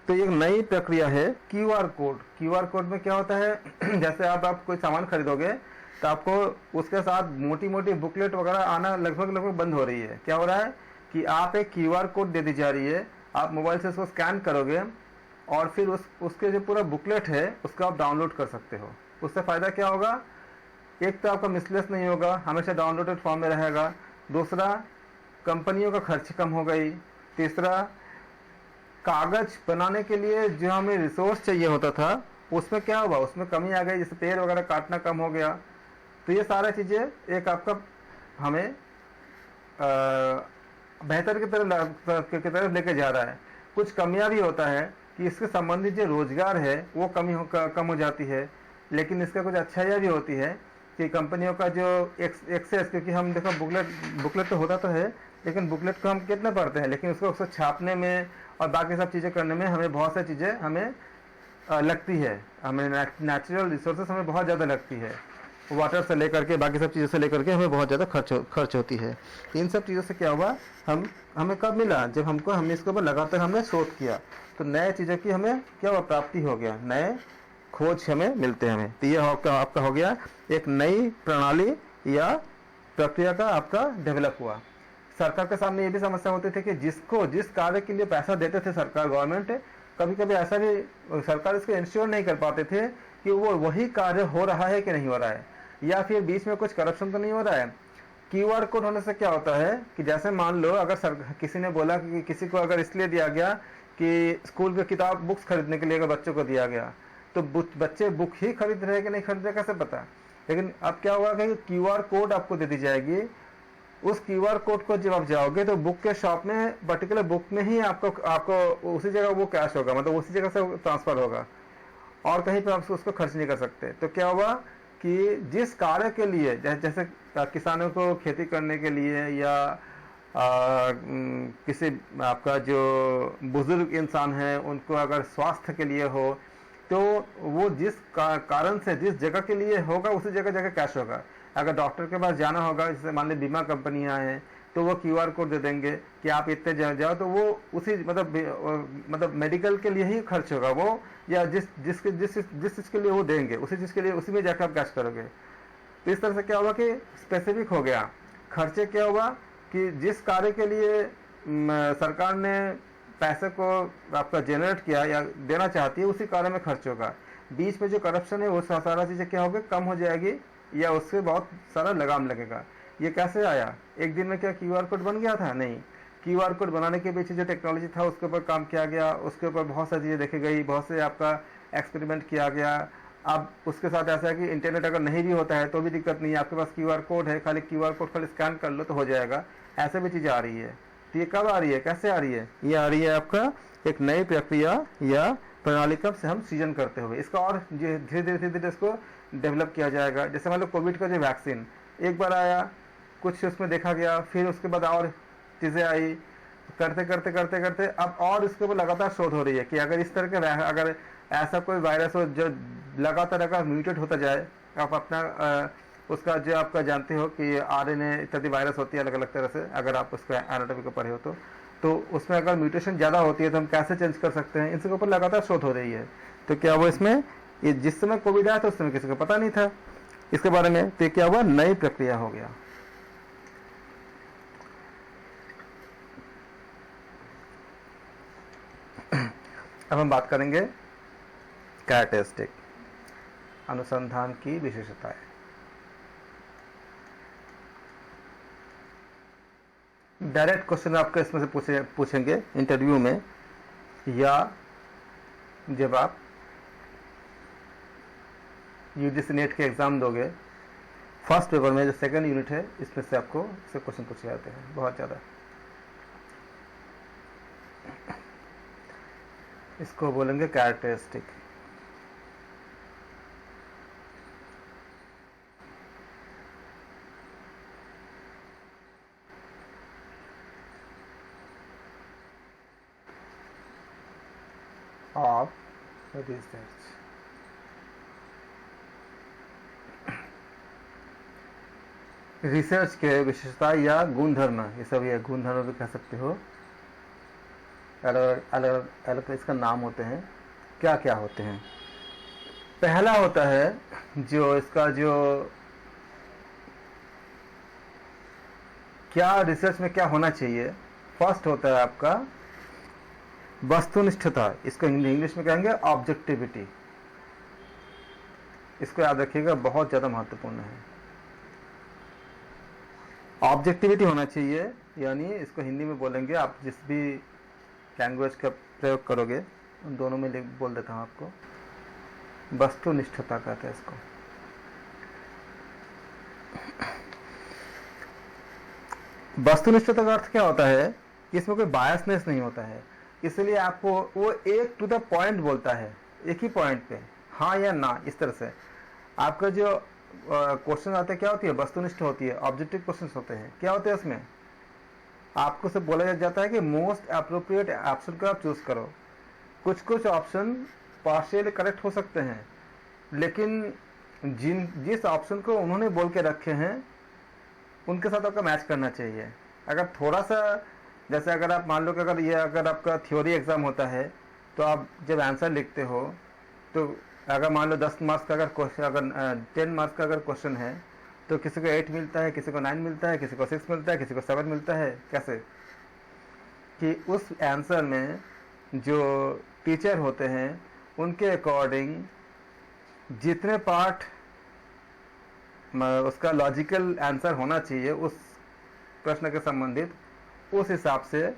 तो ये नई प्रक्रिया है QR कोड। QR कोड में क्या होता है, जैसे आप कोई सामान खरीदोगे तो आपको उसके साथ मोटी मोटी बुकलेट वगैरह आना लगभग बंद हो रही है। क्या हो रहा है कि आप एक QR कोड दे दी जा रही है, आप मोबाइल से उसको स्कैन करोगे और फिर उसके जो पूरा बुकलेट है उसको आप डाउनलोड कर सकते हो। उससे फ़ायदा क्या होगा, एक तो आपका मिसलेस नहीं होगा, हमेशा डाउनलोडेड फॉर्म में रहेगा। दूसरा, कंपनियों का खर्च कम हो गई। तीसरा, कागज बनाने के लिए जो हमें रिसोर्स चाहिए होता था उसमें क्या हुआ, उसमें कमी आ गई, जैसे पेड़ वगैरह काटना कम हो गया। तो ये सारा चीज़ें एक आपका हमें बेहतर की तरफ लेके जा रहा है। कुछ कमियां भी होता है कि इसके संबंधित जो रोजगार है वो कम हो जाती है, लेकिन इसका कुछ अच्छाइयाँ भी होती है कि कंपनियों का जो एक्सेस, क्योंकि हम देखो बुकलेट तो होता तो है, लेकिन बुकलेट को हम कितना पढ़ते हैं, लेकिन उसको छापने में और बाकी सब चीज़ें करने में हमें बहुत सारी चीज़ें हमें लगती है। हमें नेचुरल रिसोर्सेस हमें बहुत ज़्यादा लगती है, वाटर से लेकर के बाकी सब चीज़ों से लेकर के हमें बहुत ज़्यादा खर्च होती है। इन सब चीज़ों से क्या हुआ, हमें कब मिला, जब हमने इसके ऊपर लगातार हमने शोध किया तो नए चीज़ों की हमें क्या हुआ, प्राप्ति हो गया, नए खोज हमें मिलते हैं हमें। तो ये आपका हो गया एक नई प्रणाली या प्रक्रिया का आपका डेवलप हुआ। सरकार के सामने ये भी समस्या होती थी कि जिस कार्य के लिए पैसा देते थे सरकार, गवर्नमेंट, कभी कभी ऐसा भी सरकार इसको इंश्योर नहीं कर पाते थे कि वो वही कार्य हो रहा है कि नहीं हो रहा है, या फिर बीच में कुछ करप्शन तो नहीं हो रहा है। क्यूआर कोड होने से क्या होता है कि जैसे मान लो अगर किसी ने बोला कि किसी को अगर इसलिए दिया गया कि स्कूल की किताब बुक्स खरीदने के लिए अगर बच्चों को दिया गया, तो बच्चे बुक ही खरीद रहे कि नहीं खरीद रहे कैसे पता। लेकिन अब क्या होगा कि क्यूआर कोड आपको दे दी जाएगी, उस क्यूआर कोड को जब आप जाओगे तो बुक के शॉप में, पर्टिकुलर बुक में ही आपको उसी जगह वो कैश होगा, मतलब उसी जगह से ट्रांसफर होगा और कहीं पर आप उसको खर्च नहीं कर सकते। तो क्या हुआ कि जिस कार्य के लिए, जैसे किसानों को खेती करने के लिए या किसी आपका जो बुजुर्ग इंसान है उनको अगर स्वास्थ्य के लिए हो, तो वो जिस कारण से जिस जगह के लिए होगा उसी जगह कैश होगा। अगर डॉक्टर के पास जाना होगा, जैसे मान ली बीमा कंपनियां हैं, तो वो क्यूआर कोड दे देंगे कि आप इतने जाओ, तो वो उसी मतलब मेडिकल के लिए ही खर्च होगा वो, या जिस चीज़ के लिए वो देंगे उसी चीज़ के लिए उसी में जाकर आप कैश करोगे। तो इस तरह से क्या हुआ कि स्पेसिफिक हो गया। खर्चे क्या हुआ कि जिस कार्य के लिए सरकार ने पैसे को आपका जनरेट किया या देना चाहती है उसी कार्य में खर्च होगा। बीच में जो करप्शन है वो सारा चीज़ें क्या होगी, कम हो जाएगी या उससे बहुत सारा लगाम लगेगा। ये कैसे आया, एक दिन में क्या क्यूआर कोड बन गया था? नहीं। क्यूआर कोड बनाने के पीछे जो टेक्नोलॉजी था उसके ऊपर काम किया गया, उसके ऊपर बहुत सारी चीज़ें देखी गई, बहुत से आपका एक्सपेरिमेंट किया गया। अब उसके साथ ऐसा है कि इंटरनेट अगर नहीं भी होता है तो भी दिक्कत नहीं है, आपके पास क्यूआर कोड है, खाली क्यूआर कोड खाली स्कैन कर लो तो हो जाएगा। ऐसे भी चीज़ें आ रही है। तो ये कब आ रही है, कैसे आ रही है? ये आ रही है आपका एक नई प्रक्रिया या प्रणाली का हम सृजन करते हुए। इसका और धीरे धीरे इसको डेवलप किया जाएगा। जैसे मान लो कोविड का जो वैक्सीन एक बार आया, कुछ उसमें देखा गया, फिर उसके बाद और चीज़ें आई, करते अब और इसके ऊपर लगातार शोध हो रही है कि अगर इस तरह के अगर ऐसा कोई वायरस हो जो लगातार अगर म्यूटेट होता जाए, आप अपना उसका जो आपका जानते हो कि आरएनए इत्यादि वायरस होती है अलग अलग तरह से, अगर आप उसका एनाटॉमी को पढ़े हो तो उसमें अगर म्यूटेशन ज़्यादा होती है तो हम कैसे चेंज कर सकते हैं, इनके ऊपर लगातार शोध हो रही है। तो क्या हुआ इसमें, ये जिस समय कोविड आया था उस समय किसी को पता नहीं था इसके बारे में, तो क्या हुआ, नई प्रक्रिया हो गया। अब हम बात करेंगे कैरेक्टरिस्टिक, अनुसंधान की विशेषताएं। डायरेक्ट क्वेश्चन आपको इसमें से पूछेंगे इंटरव्यू में, या जब आप यूजीसी नेट के एग्ज़ाम दोगे फर्स्ट पेपर में, जो सेकंड यूनिट है इसमें से आपको इससे क्वेश्चन पूछे जाते हैं बहुत ज़्यादा। इसको बोलेंगे कैरेक्टरिस्टिक। Of research. रिसर्च के विशेषता या गुणधर्म, ये सब ये गुणधर्म भी कह सकते हो, अलग अलग इसका नाम होते हैं। क्या क्या होते हैं? पहला होता है जो इसका जो क्या रिसर्च में क्या होना चाहिए। फर्स्ट होता है आपका वस्तुनिष्ठता, इसको इंग्लिश में कहेंगे ऑब्जेक्टिविटी। इसको याद रखिएगा, बहुत ज़्यादा महत्वपूर्ण है। ऑब्जेक्टिविटी होना चाहिए, यानी इसको हिंदी में बोलेंगे, आप जिस भी लैंग्वेज का प्रयोग करोगे उन दोनों में बोल देता हूँ आपको। वस्तुनिष्ठता कहते हैं इसको। वस्तुनिष्ठता का अर्थ क्या होता है कि इसमें कोई बायसनेस नहीं होता है, इसलिए आपको वो एक टू द पॉइंट बोलता है, एक ही पॉइंट पे हाँ या ना, इस तरह से। आपका जो क्वेश्चन आते हैं क्या होती है, वस्तुनिष्ठ होती है, ऑब्जेक्टिव क्वेश्चन होते हैं। क्या होते हैं उसमें, आपको सब बोला जाता है कि मोस्ट अप्रोप्रिएट ऑप्शन को आप चूज करो। कुछ कुछ ऑप्शन पार्शियली करेक्ट हो सकते हैं, लेकिन जिस ऑप्शन को उन्होंने बोल के रखे हैं उनके साथ आपका मैच करना चाहिए। अगर थोड़ा सा, जैसे अगर आप मान लो कि अगर आपका थ्योरी एग्जाम होता है, तो आप जब आंसर लिखते हो, तो अगर मान लो 10 मार्क्स का अगर 10 मार्क्स का अगर क्वेश्चन है, तो किसी को 8 मिलता है, किसी को 9 मिलता है, किसी को 6 मिलता है, किसी को 7 मिलता है। कैसे कि उस आंसर में जो टीचर होते हैं उनके अकॉर्डिंग जितने पार्ट उसका लॉजिकल आंसर होना चाहिए उस प्रश्न के संबंधित, उस हिसाब से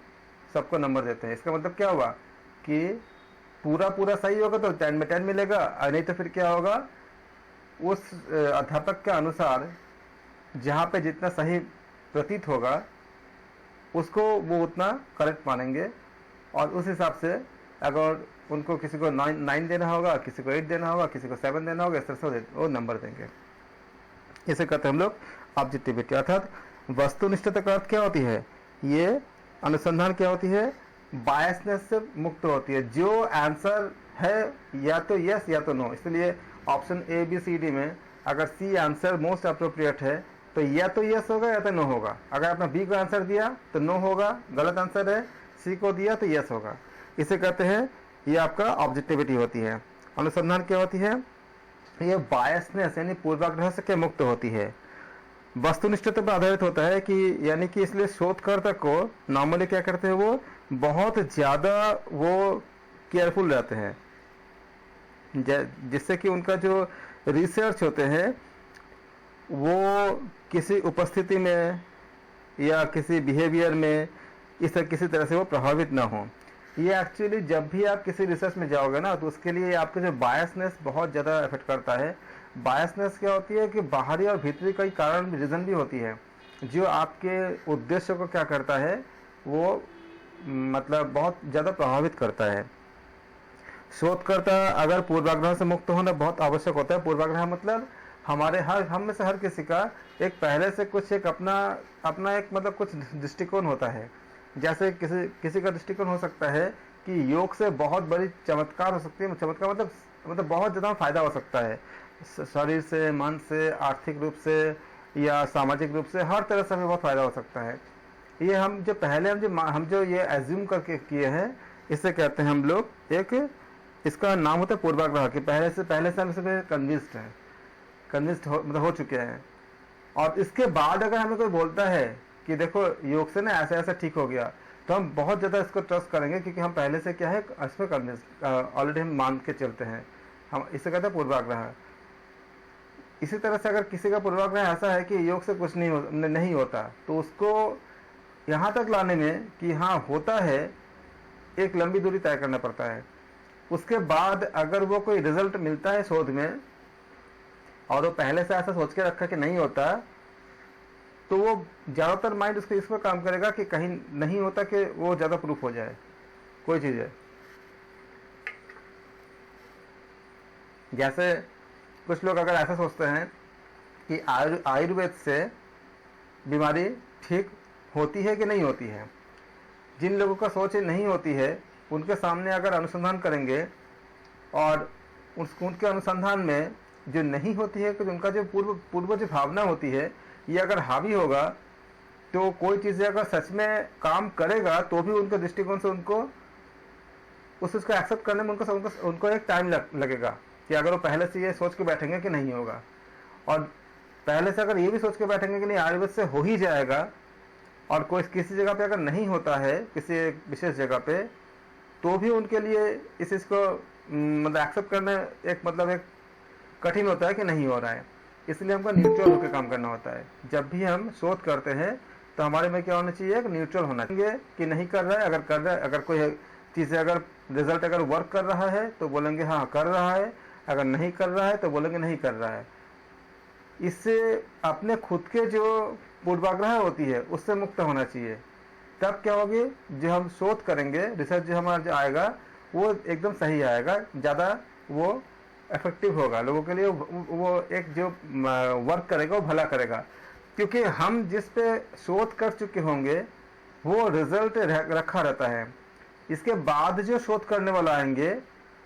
सबको नंबर देते हैं। इसका मतलब क्या हुआ कि पूरा सही होगा तो 10 में 10 मिलेगा, और नहीं तो फिर क्या होगा, उस अध्यापक के अनुसार जहाँ पे जितना सही प्रतीत होगा उसको वो उतना करेक्ट मानेंगे, और उस हिसाब से अगर उनको किसी को 9 देना होगा, किसी को 8 देना होगा, किसी को 7 देना होगा, इस तरह से वो नंबर देंगे। इसे कहते हैं हम लोग ऑब्जेक्टिविटी। अर्थात वस्तुनिष्ठता का अर्थ क्या होती है, ये अनुसंधान क्या होती है, बायसनेस से मुक्त होती है। जो आंसर है या तो यस या तो नो, इसलिए option A B C D में अगर सी आंसर मोस्ट अप्रोप्रिएट है तो या तो यस होगा या तो नो होगा। अगर आपने बी को आंसर दिया तो नो होगा, गलत आंसर है। सी को दिया तो यस होगा। इसे कहते हैं, ये आपका ऑब्जेक्टिविटी होती है। अनुसंधान क्या होती है, ये बायसनेस यानी पूर्वाग्रह से क्या मुक्त होती है। वस्तुनिष्ठता पर आधारित होता है कि यानी कि इसलिए शोधकर्ता को नॉर्मली क्या करते हैं, वो बहुत ज़्यादा वो केयरफुल रहते हैं, जिससे कि उनका जो रिसर्च होते हैं वो किसी उपस्थिति में या किसी बिहेवियर में किसी तरह से वो प्रभावित ना हो। ये एक्चुअली जब भी आप किसी रिसर्च में जाओगे ना, तो उसके लिए आपके जो बायसनेस बहुत ज़्यादा इफेक्ट करता है। बायसनेस क्या होती है कि बाहरी और भीतरी कई कारण रीज़न भी होती है, जो आपके उद्देश्य को क्या करता है, वो मतलब बहुत ज़्यादा प्रभावित करता है। शोधकर्ता अगर पूर्वाग्रह से मुक्त होना बहुत आवश्यक होता है। पूर्वाग्रह मतलब हम में से हर किसी का एक पहले से कुछ एक अपना एक मतलब कुछ दृष्टिकोण होता है। जैसे किसी का दृष्टिकोण हो सकता है कि योग से बहुत बड़ी चमत्कार हो सकती है। चमत्कार मतलब बहुत ज़्यादा फायदा हो सकता है, शरीर से, मन से, आर्थिक रूप से या सामाजिक रूप से, हर तरह से हमें बहुत फायदा हो सकता है। ये हम जो ये एज्यूम करके किए हैं, इसे कहते हैं हम लोग इसका नाम होता है पूर्वाग्रह, कि पहले से हम इसमें कन्विंस्ड हो चुके हैं। और इसके बाद अगर हमें कोई बोलता है कि देखो योग से ना ऐसा ऐसा ठीक हो गया, तो हम बहुत ज़्यादा इसको ट्रस्ट करेंगे, क्योंकि हम पहले से क्या है इसमें कन्विंस्ड ऑलरेडी हम मान के चलते हैं। हम इसे कहते हैं पूर्वाग्रह। इसी तरह से अगर किसी का पूर्वाग्रह ऐसा है कि योग से कुछ नहीं होता, तो उसको यहाँ तक लाने में कि हाँ होता है, एक लंबी दूरी तय करना पड़ता है। उसके बाद अगर वो कोई रिजल्ट मिलता है शोध में और वो पहले से ऐसा सोच के रखा कि नहीं होता, तो वो ज़्यादातर माइंड उसको इस पर काम करेगा कि कहीं नहीं होता कि वो ज़्यादा प्रूफ हो जाए कोई चीज़ है। जैसे कुछ लोग अगर ऐसा सोचते हैं कि आयुर्वेद से बीमारी ठीक होती है कि नहीं होती है। जिन लोगों का सोच नहीं होती है, उनके सामने अगर अनुसंधान करेंगे और उनके अनुसंधान में जो नहीं होती है, कि उनका जो पूर्व जो भावना होती है, ये अगर हावी होगा, तो कोई चीज़ अगर सच में काम करेगा तो भी उनके दृष्टिकोण से उनको उसको एक्सेप्ट करने में उनको एक टाइम लगेगा, कि अगर वो पहले से ये सोच के बैठेंगे कि नहीं होगा, और पहले से अगर ये भी सोच के बैठेंगे कि नहीं आयुर्वेद से हो ही जाएगा, और कोई किसी जगह पे अगर नहीं होता है, किसी एक विशेष जगह पे, तो भी उनके लिए इस चीज़ को मतलब एक्सेप्ट करना एक कठिन होता है कि नहीं हो रहा है। इसलिए हमको न्यूट्रल होकर काम करना होता है। जब भी हम शोध करते हैं तो हमारे में क्या होना चाहिए, कि न्यूट्रल होना चाहिए कि नहीं कर रहा है। अगर कर रहा है, अगर कोई चीज़ अगर रिजल्ट अगर वर्क कर रहा है तो बोलेंगे हाँ कर रहा है, अगर नहीं कर रहा है तो बोलेंगे नहीं कर रहा है। इससे अपने खुद के जो पूर्वाग्रह होती है उससे मुक्त होना चाहिए। तब क्या होगी, जो हम शोध करेंगे, रिसर्च जो हमारा जो आएगा वो एकदम सही आएगा, ज़्यादा वो इफेक्टिव होगा लोगों के लिए। वो एक जो वर्क करेगा वो भला करेगा, क्योंकि हम जिस पे शोध कर चुके होंगे वो रिजल्ट रखा रहता है। इसके बाद जो शोध करने वाला आएंगे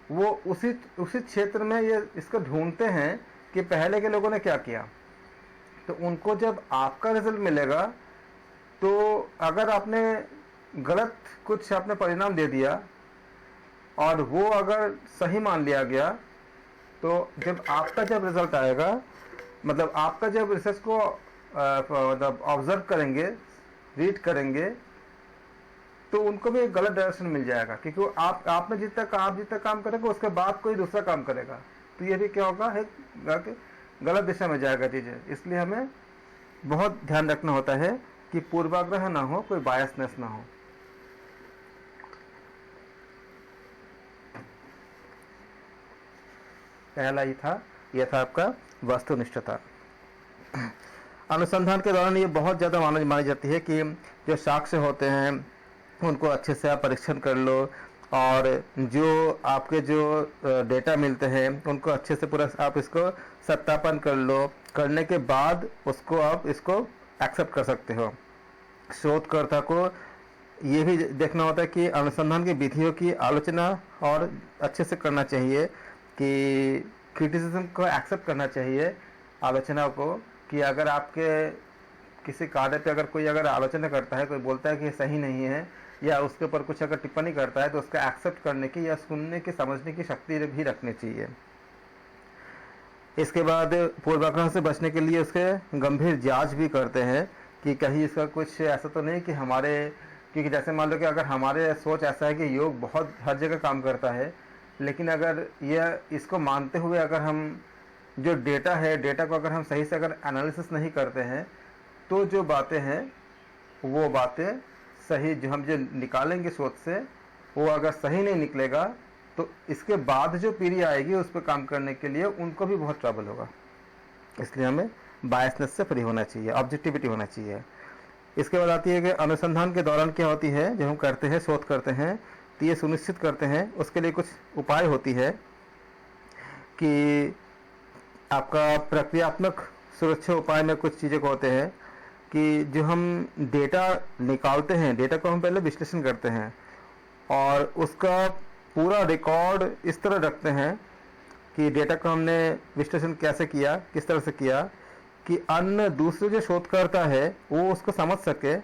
वो उसी क्षेत्र में ये इसको ढूंढते हैं कि पहले के लोगों ने क्या किया। तो उनको जब आपका रिजल्ट मिलेगा, तो अगर आपने गलत कुछ आपने परिणाम दे दिया और वो अगर सही मान लिया गया, तो जब आपका जब रिजल्ट आएगा, मतलब आपका जब रिसर्च को मतलब ऑब्जर्व करेंगे, रीड करेंगे, तो उनको भी एक गलत डायरेक्शन मिल जाएगा, क्योंकि आपने जितना काम करेगा उसके बाद कोई दूसरा काम करेगा, तो ये भी क्या होगा, है गलत दिशा में जाएगा चीज़ें। इसलिए हमें बहुत ध्यान रखना होता है कि पूर्वाग्रह ना हो, कोई बायसनेस ना हो। पहला यह था आपका वस्तुनिष्ठता। अनुसंधान के दौरान ये बहुत ज़्यादा मानी जाती है कि जो साक्ष्य होते हैं उनको अच्छे से आप परीक्षण कर लो, और जो आपके जो डेटा मिलते हैं उनको अच्छे से पूरा आप इसको सत्यापन कर लो। करने के बाद उसको आप इसको एक्सेप्ट कर सकते हो। शोधकर्ता को ये भी देखना होता है कि अनुसंधान की विधियों की आलोचना और अच्छे से करना चाहिए, कि क्रिटिसिज्म को एक्सेप्ट करना चाहिए, आलोचना को, कि अगर आपके किसी कार्य पे अगर कोई अगर आलोचना करता है, कोई बोलता है कि ये सही नहीं है, या उसके ऊपर कुछ अगर टिप्पणी करता है, तो उसका एक्सेप्ट करने की या सुनने की, समझने की शक्ति भी रखनी चाहिए। इसके बाद पूर्वाग्रह से बचने के लिए उसके गंभीर जांच भी करते हैं कि कहीं इसका कुछ ऐसा तो नहीं कि हमारे, क्योंकि जैसे मान लो कि अगर हमारे सोच ऐसा है कि योग बहुत हर जगह काम करता है, लेकिन अगर यह इसको मानते हुए अगर हम जो डेटा है, डेटा को अगर हम सही से अगर एनालिसिस नहीं करते हैं, तो जो बातें हैं वो बातें सही जो हम जो निकालेंगे शोध से, वो अगर सही नहीं निकलेगा तो इसके बाद जो पीढ़ी आएगी उस पर काम करने के लिए उनको भी बहुत ट्रबल होगा। इसलिए हमें बायसनेस से फ्री होना चाहिए, ऑब्जेक्टिविटी होना चाहिए। इसके बाद आती है कि अनुसंधान के दौरान क्या होती है, जब हम करते हैं, शोध करते हैं, तो ये सुनिश्चित करते हैं, उसके लिए कुछ उपाय होती है कि आपका प्रक्रियात्मक सुरक्षा उपाय में कुछ चीज़ें होते हैं कि जो हम डेटा निकालते हैं, डेटा को हम पहले विश्लेषण करते हैं और उसका पूरा रिकॉर्ड इस तरह रखते हैं कि डेटा को हमने विश्लेषण कैसे किया, किस तरह से किया, कि अन्य दूसरे जो शोधकर्ता है वो उसको समझ सके,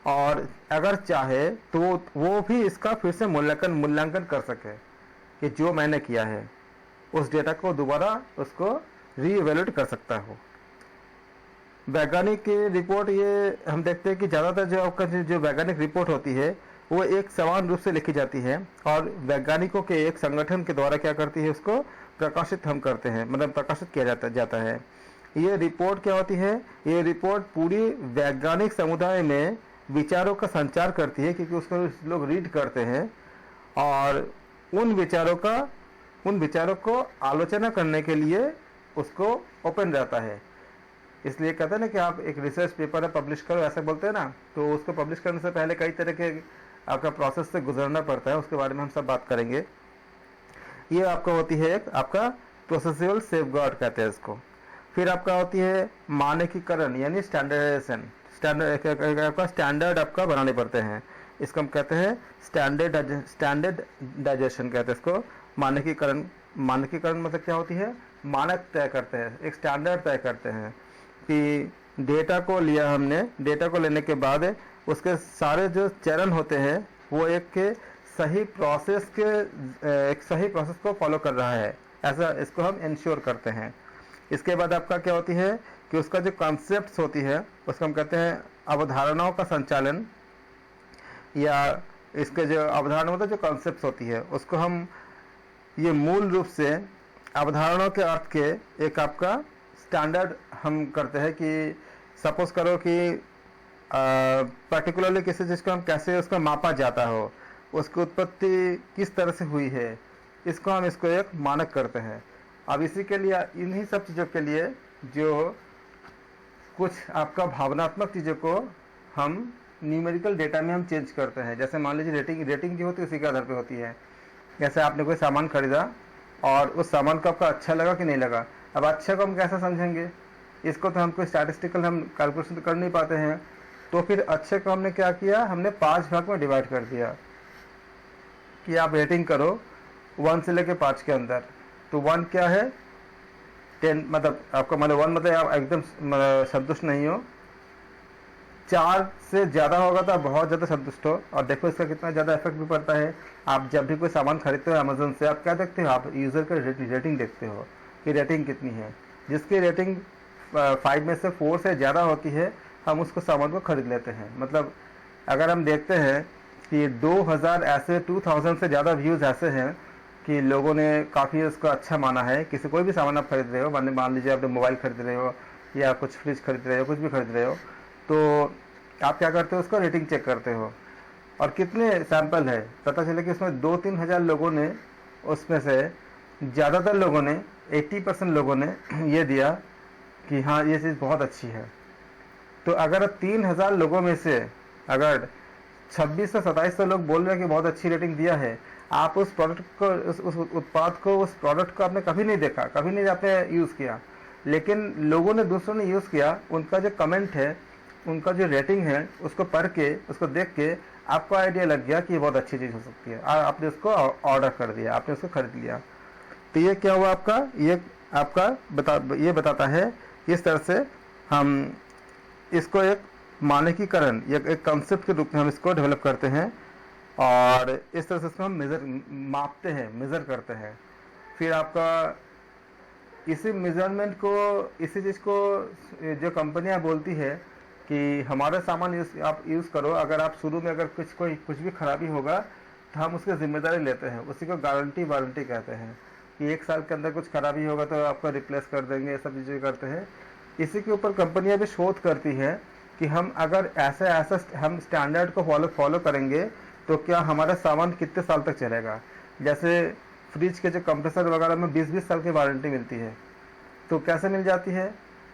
और अगर चाहे तो वो भी इसका फिर से मूल्यांकन कर सके कि जो मैंने किया है उस डेटा को दोबारा उसको रीइवैल्यूएट कर सकता हो। वैज्ञानिक की रिपोर्ट, ये हम देखते हैं कि ज़्यादातर जो आपका जो वैज्ञानिक रिपोर्ट होती है वो एक समान रूप से लिखी जाती है, और वैज्ञानिकों के एक संगठन के द्वारा क्या करती है, उसको प्रकाशित हम करते हैं, मतलब प्रकाशित किया जाता है। ये रिपोर्ट क्या होती है, ये रिपोर्ट पूरी वैज्ञानिक समुदाय में विचारों का संचार करती है, क्योंकि उसको लोग रीड करते हैं और उन विचारों को आलोचना करने के लिए उसको ओपन रहता है। इसलिए कहते हैं ना कि आप एक रिसर्च पेपर पब्लिश करो, ऐसा बोलते हैं ना, तो उसको पब्लिश करने से पहले कई तरह के आपका प्रोसेस से गुजरना पड़ता है, उसके बारे में हम सब बात करेंगे। ये आपका होती है एक आपका प्रोसेसुअल सेफगार्ड कहते हैं इसको। फिर आपका होती है मानकीकरण, यानी स्टैंडर्डाइजेशन, आपका स्टैंडर्ड आपका बनाने पड़ते हैं, इसको हम कहते हैं स्टैंडर्डाइजेशन कहते हैं इसको। मानकीकरण मतलब क्या होती है, मानक तय करते हैं, एक स्टैंडर्ड तय करते हैं कि डेटा को लिया हमने, डेटा को लेने के बाद उसके सारे जो चरण होते हैं वो एक सही प्रोसेस को फॉलो कर रहा है, ऐसा इसको हम इंश्योर करते हैं। इसके बाद आपका क्या होती है कि उसका जो कॉन्सेप्ट्स होती है उसको हम कहते हैं अवधारणाओं का संचालन, या इसके जो अवधारणा मतलब जो कॉन्सेप्ट होती है उसको हम ये मूल रूप से अवधारणाओं के अर्थ के एक आपका स्टैंडर्ड हम करते हैं कि सपोज करो कि पर्टिकुलरली किसी चीज़ को हम कैसे उसको मापा जाता हो, उसकी उत्पत्ति किस तरह से हुई है, इसको एक मानक करते हैं। अब इसी के लिए इन्हीं सब चीज़ों के लिए जो कुछ आपका भावनात्मक चीज़ों को हम न्यूमेरिकल डेटा में हम चेंज करते हैं। जैसे मान लीजिए रेटिंग जो होती है उसी के आधार पे होती है। जैसे आपने कोई सामान खरीदा और उस सामान को आपको अच्छा लगा कि नहीं लगा। अब अच्छा को हम कैसे समझेंगे, इसको तो हमको स्टैटिस्टिकल हम कैलकुलेशन कर नहीं पाते हैं। तो फिर अच्छे को हमने क्या किया, हमने 5 भाग में डिवाइड कर दिया कि आप रेटिंग करो 1 से लेकर 5 के अंदर। तो 1 क्या है 10, मतलब आपका मतलब 1 मतलब आप एकदम संतुष्ट नहीं हो, 4 से ज़्यादा होगा तो आप बहुत ज़्यादा संतुष्ट हो। और देखो इसका कितना ज़्यादा इफेक्ट भी पड़ता है। आप जब भी कोई सामान खरीदते हो अमेजोन से, आप क्या देखते हो, आप यूज़र का रेटिंग देखते हो कि रेटिंग कितनी है। जिसकी रेटिंग 5 में से 4 से ज़्यादा होती है हम उसको सामान को खरीद लेते हैं। मतलब अगर हम देखते हैं कि 2000 ऐसे 2000 से ज़्यादा व्यूज़ ऐसे हैं कि लोगों ने काफ़ी उसको अच्छा माना है। किसी कोई भी सामान आप खरीद रहे हो, मान लीजिए आपने मोबाइल खरीद रहे हो या कुछ फ्रिज खरीद रहे हो, कुछ भी खरीद रहे हो, तो आप क्या करते हो, उसका रेटिंग चेक करते हो और कितने सैंपल है, पता चले कि उसमें 2-3 हज़ार लोगों ने, उसमें से ज़्यादातर लोगों ने 80% लोगों ने ये दिया कि हाँ ये चीज़ बहुत अच्छी है। तो अगर 3000 लोगों में से अगर 26 से 27 लोग बोल रहे हैं कि बहुत अच्छी रेटिंग दिया है, आप उस प्रोडक्ट को, उस उत्पाद को, उस प्रोडक्ट को आपने कभी नहीं देखा, कभी नहीं आपने यूज़ किया, लेकिन लोगों ने, दूसरों ने यूज़ किया, उनका जो कमेंट है, उनका जो रेटिंग है, उसको पढ़ के, उसको देख के आपको आइडिया लग गया कि ये बहुत अच्छी चीज़ हो सकती है और आपने उसको ऑर्डर कर दिया, आपने उसको खरीद लिया। तो ये क्या हुआ आपका, ये आपका ये बताता है इस तरह से हम इसको एक मानकीकरण, एक कंसेप्ट के रूप में हम इसको डेवलप करते हैं और इस तरह से इसको हम मापते हैं, मेज़र करते हैं। फिर आपका इसी मेजरमेंट को, इसी चीज़ को जो कंपनियां बोलती है कि हमारा सामान आप यूज़ करो, अगर आप शुरू में अगर कुछ भी खराबी होगा तो हम उसकी जिम्मेदारी लेते हैं। उसी को गारंटी वारंटी कहते हैं कि 1 साल के अंदर कुछ खराबी होगा तो आपको रिप्लेस कर देंगे, ये सब चीज़ें करते हैं। इसी के ऊपर कंपनियां भी शोध करती हैं कि हम अगर ऐसा हम स्टैंडर्ड को फॉलो करेंगे तो क्या हमारा सामान कितने साल तक चलेगा। जैसे फ्रिज के जो कंप्रेसर वगैरह में 20-20 साल की वारंटी मिलती है, तो कैसे मिल जाती है,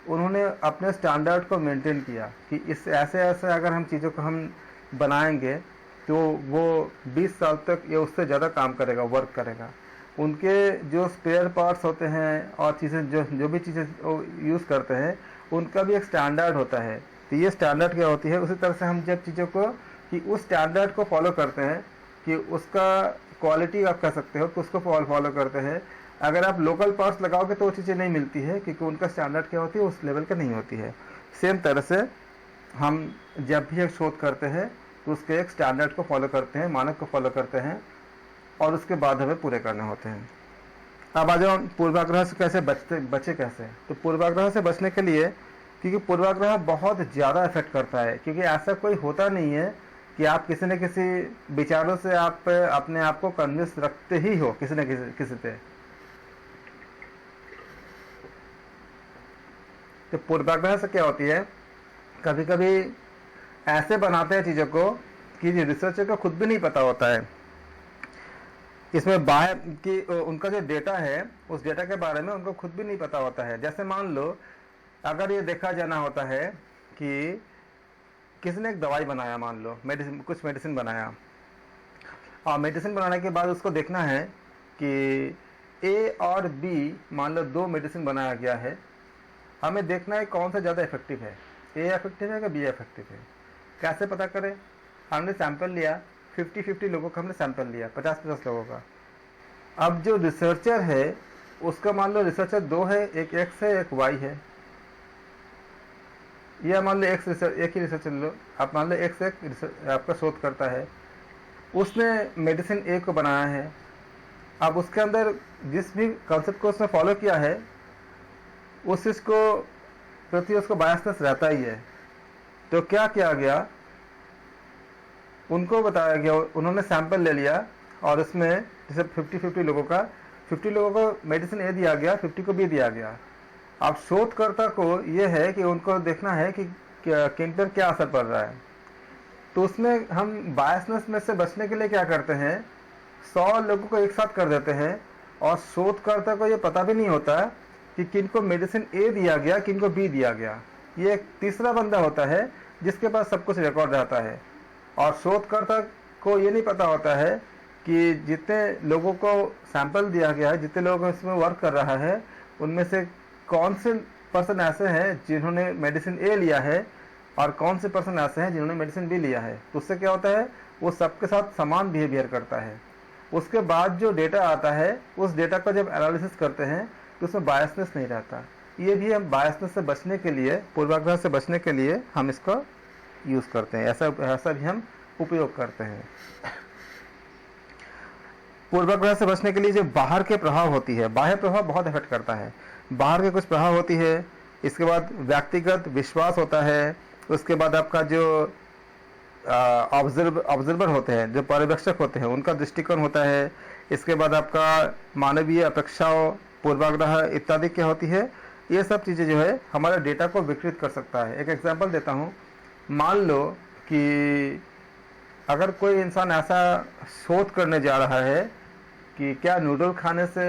उन्होंने अपने स्टैंडर्ड को मेंटेन किया कि इस ऐसे अगर हम चीज़ों को हम बनाएंगे तो वो 20 साल तक या उससे ज़्यादा काम करेगा, वर्क करेगा। उनके जो स्पेयर पार्ट्स होते हैं और चीज़ें जो भी चीज़ें यूज़ करते हैं उनका भी एक स्टैंडर्ड होता है। तो ये स्टैंडर्ड क्या होती है, उसी तरह से हम जब चीज़ों को कि उस स्टैंडर्ड को फॉलो करते हैं कि उसका क्वालिटी आप कह सकते हो, तो उसको फॉलो करते हैं। अगर आप लोकल पार्ट्स लगाओगे तो वो चीज़ें नहीं मिलती है क्योंकि उनका स्टैंडर्ड क्या होती है, उस लेवल का नहीं होती है। सेम तरह से हम जब भी एक शोध करते हैं तो उसके एक स्टैंडर्ड को फॉलो करते हैं, मानक को फॉलो करते हैं और उसके बाद हमें पूरे करने होते हैं। अब आ जाओ पूर्वाग्रह से कैसे बचे कैसे। तो पूर्वाग्रह से बचने के लिए, क्योंकि पूर्वाग्रह बहुत ज़्यादा इफेक्ट करता है, क्योंकि ऐसा कोई होता नहीं है कि आप किसी न किसी विचारों से आप अपने आप को कन्विंस रखते ही हो किसी न किसी पे। तो पूर्वाग्रह से क्या होती है, कभी कभी ऐसे बनाते हैं चीज़ों को कि रिसर्चर को खुद भी नहीं पता होता है इसमें बाहर की उनका जो डेटा है उस डेटा के बारे में उनको खुद भी नहीं पता होता है। जैसे मान लो अगर ये देखा जाना होता है कि किसी ने एक दवाई बनाया, मान लो कुछ मेडिसिन बनाया, और मेडिसिन बनाने के बाद उसको देखना है कि ए और बी, मान लो 2 मेडिसिन बनाया गया है, हमें देखना है कौन सा ज़्यादा इफेक्टिव है, ए इफेक्टिव है या बी इफेक्टिव है। कैसे पता करें, हमने सैंपल लिया, 50-50 लोगों का हमने सैंपल लिया, 50-50 लोगों का। अब जो रिसर्चर है उसका मान लो रिसर्चर 2 है, एक एक्स है एक वाई है, या मान लो एक ही रिसर्चर लो, आप मान लो एक्स आपका शोध करता है, उसने मेडिसिन ए को बनाया है। अब उसके अंदर जिस भी कॉन्सेप्ट को उसने फॉलो किया है उस चीज़ को प्रति उसको बायसनेस रहता ही है। तो क्या किया गया, उनको बताया गया, उन्होंने सैंपल ले लिया और उसमें जैसे 50-50 लोगों का, 50 लोगों को मेडिसिन ए दिया गया, 50 को बी दिया गया। अब शोधकर्ता को ये है कि उनको देखना है कि किन पर क्या असर पड़ रहा है। तो उसमें हम बायसनेस में से बचने के लिए क्या करते हैं, 100 लोगों को एक साथ कर देते हैं और शोधकर्ता को ये पता भी नहीं होता कि किनको मेडिसिन ए दिया गया, किनको बी दिया गया। ये एक तीसरा बंदा होता है जिसके पास सब कुछ रिकॉर्ड रहता है और शोधकर्ता को ये नहीं पता होता है कि जितने लोगों को सैंपल दिया गया है, जितने लोग इसमें वर्क कर रहा है, उनमें से कौन से पर्सन ऐसे हैं जिन्होंने मेडिसिन ए लिया है और कौन से पर्सन ऐसे हैं जिन्होंने मेडिसिन बी लिया है। तो उससे क्या होता है, वो सबके साथ समान बिहेवियर करता है। उसके बाद जो डेटा आता है, उस डेटा का जब एनालिसिस करते हैं तो उसमें बायसनेस नहीं रहता। ये भी हम बायसनेस से बचने के लिए, पूर्वाग्रह से बचने के लिए हम इसका यूज़ करते हैं, ऐसा भी हम उपयोग करते हैं। पूर्वाग्रह से बचने के लिए जो बाहर के प्रभाव होती है, बाह्य प्रभाव बहुत इफेक्ट करता है, बाहर के कुछ प्रभाव होती है। इसके बाद व्यक्तिगत विश्वास होता है। उसके बाद आपका जो ऑब्जर्वर होते हैं, जो पर्यवेक्षक होते हैं, उनका दृष्टिकोण होता है। इसके बाद आपका मानवीय अपेक्षाओं, पूर्वाग्रह इत्यादि क्या होती है। ये सब चीज़ें जो है हमारे डेटा को विकृत कर सकता है। एक एग्जांपल देता हूँ। मान लो कि अगर कोई इंसान ऐसा शोध करने जा रहा है कि क्या नूडल खाने से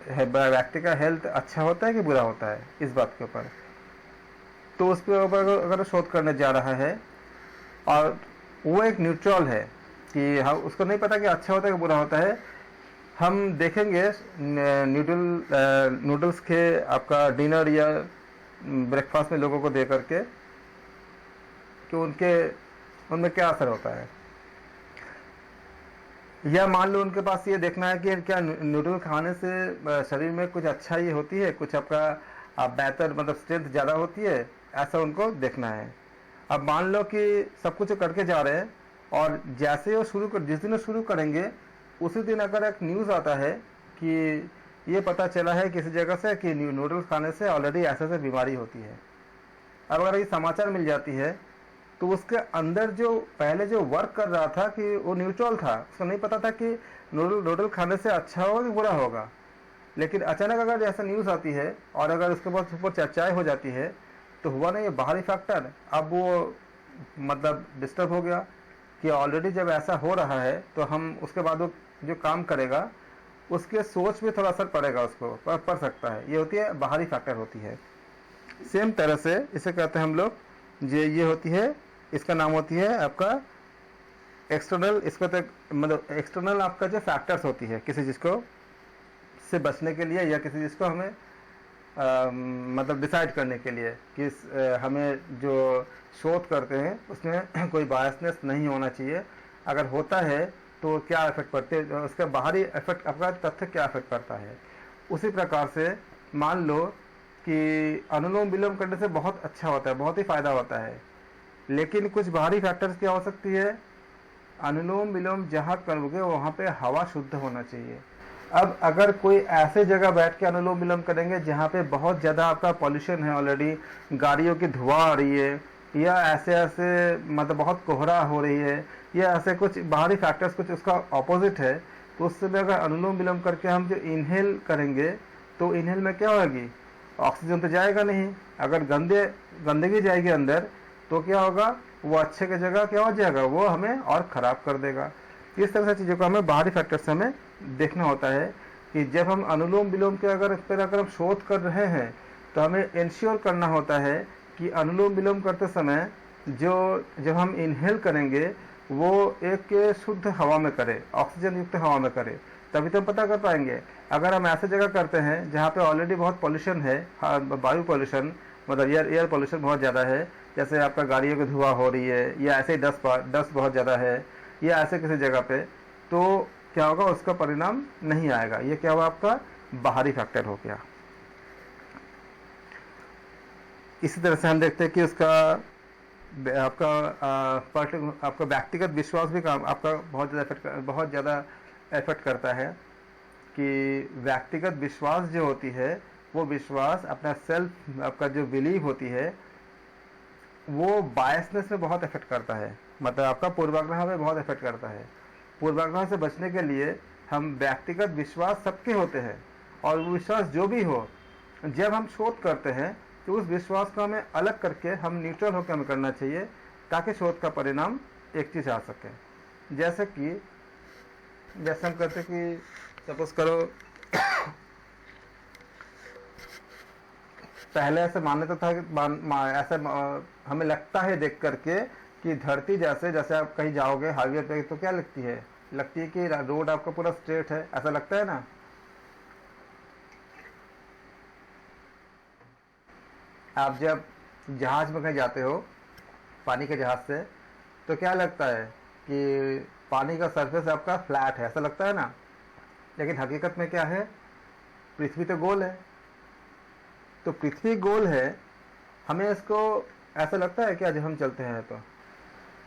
व्यक्ति का हेल्थ अच्छा होता है कि बुरा होता है, इस बात के ऊपर, तो उसके ऊपर अगर शोध करने जा रहा है और वो एक न्यूट्रल है कि हम उसको नहीं पता कि अच्छा होता है कि बुरा होता है, हम देखेंगे नूडल्स के आपका डिनर या ब्रेकफास्ट में लोगों को दे करके कि उनमें क्या असर होता है। या मान लो उनके पास ये देखना है कि क्या नूडल खाने से शरीर में कुछ अच्छा ही होती है, कुछ आपका बेहतर मतलब स्ट्रेंथ ज़्यादा होती है, ऐसा उनको देखना है। अब मान लो कि सब कुछ करके जा रहे हैं और जैसे वो जिस दिन वो शुरू करेंगे उसी दिन अगर एक न्यूज़ आता है कि ये पता चला है किसी जगह से कि नूडल्स खाने से ऑलरेडी ऐसे बीमारी होती है। अब अगर ये समाचार मिल जाती है तो उसके अंदर जो पहले जो वर्क कर रहा था कि वो न्यूट्रल था, उसको नहीं पता था कि नूडल खाने से अच्छा होगा कि बुरा होगा। लेकिन अचानक अगर ऐसा न्यूज़ आती है और अगर उसके बाद ऊपर चर्चाएँ हो जाती है तो हुआ ना ये बाहरी फैक्टर, अब वो मतलब डिस्टर्ब हो गया कि ऑलरेडी जब ऐसा हो रहा है तो हम उसके बाद वो जो काम करेगा उसके सोच में थोड़ा असर पड़ेगा, उसको पड़ सकता है। ये होती है बाहरी फैक्टर होती है। सेम तरह से इसे कहते हैं हम लोग, ये होती है, इसका नाम होती है आपका एक्सटर्नल, इसको तो मतलब एक्सटर्नल आपका जो फैक्टर्स होती है किसी चीज़ को से बचने के लिए या किसी चीज़ को हमें मतलब डिसाइड करने के लिए कि हमें जो शोध करते हैं उसमें कोई बायसनेस नहीं होना चाहिए। अगर होता है तो क्या इफेक्ट पड़ते हैं, उसका बाहरी इफेक्ट आपका तथ्य क्या इफेक्ट करता है। उसी प्रकार से मान लो कि अनुलोम विलोम करने से बहुत अच्छा होता है, बहुत ही फ़ायदा होता है, लेकिन कुछ बाहरी फैक्टर्स क्या हो सकती है। अनुलोम विलोम जहाँ करोगे वहाँ पे हवा शुद्ध होना चाहिए। अब अगर कोई ऐसे जगह बैठ के अनुलोम विलोम करेंगे जहाँ पे बहुत ज़्यादा आपका पॉल्यूशन है, ऑलरेडी गाड़ियों की धुआं आ रही है, या ऐसे मतलब बहुत कोहरा हो रही है, या ऐसे कुछ बाहरी फैक्टर्स कुछ उसका ऑपोजिट है, तो उस समय अगर अनुलोम विलोम करके हम जो इनहेल करेंगे तो इनहेल में क्या होगी, ऑक्सीजन तो जाएगा नहीं। अगर गंदगी जाएगी अंदर तो क्या होगा, वो अच्छे की जगह क्या हो जाएगा, वो हमें और ख़राब कर देगा। इस तरह से चीज़ों को हमें बाहरी फैक्टर से हमें देखना होता है कि जब हम अनुलोम विलोम के अगर हम शोध कर रहे हैं तो हमें इंश्योर करना होता है कि अनुलोम विलोम करते समय जब हम इनहेल करेंगे वो एक शुद्ध हवा में करें, ऑक्सीजन युक्त हवा में करें, तभी तो हम पता कर पाएंगे। अगर हम ऐसे जगह करते हैं जहाँ पे ऑलरेडी बहुत पॉल्यूशन है, वायु पॉल्यूशन मतलब एयर पॉल्यूशन बहुत ज़्यादा है, जैसे आपका गाड़ियों की धुआं हो रही है, या ऐसे ही डस्ट बहुत ज़्यादा है, या ऐसे किसी जगह पे, तो क्या होगा, उसका परिणाम नहीं आएगा। ये क्या हुआ, आपका बाहरी फैक्टर हो गया। इसी तरह से हम देखते हैं कि उसका आपका व्यक्तिगत विश्वास भी आपका बहुत ज़्यादा इफेक्ट करता है कि व्यक्तिगत विश्वास जो होती है वो विश्वास अपना सेल्फ, आपका जो बिलीव होती है वो बायसनेस में बहुत इफेक्ट करता है। मतलब आपका पूर्वाग्रह में बहुत इफेक्ट करता है। पूर्वाग्रह से बचने के लिए हम व्यक्तिगत विश्वास सबके होते हैं, और वो विश्वास जो भी हो, जब हम शोध करते हैं तो उस विश्वास को हमें अलग करके हम न्यूट्रल होकर हमें करना चाहिए, ताकि शोध का परिणाम एक चीज़ आ सके। जैसे हम कहते कि सपोज करो पहले ऐसे मान्यता था कि ऐसा हमें लगता है देख करके कि धरती जैसे आप कहीं जाओगे हाईवे पे तो क्या लगती है कि रोड आपका पूरा स्ट्रेट है, ऐसा लगता है ना। आप जब जहाज में कहीं जाते हो पानी के जहाज से, तो क्या लगता है कि पानी का सरफेस आपका फ्लैट है, ऐसा लगता है ना। लेकिन हकीकत में क्या है, पृथ्वी तो गोल है। तो पृथ्वी गोल है, हमें इसको ऐसा लगता है कि आज हम चलते हैं तो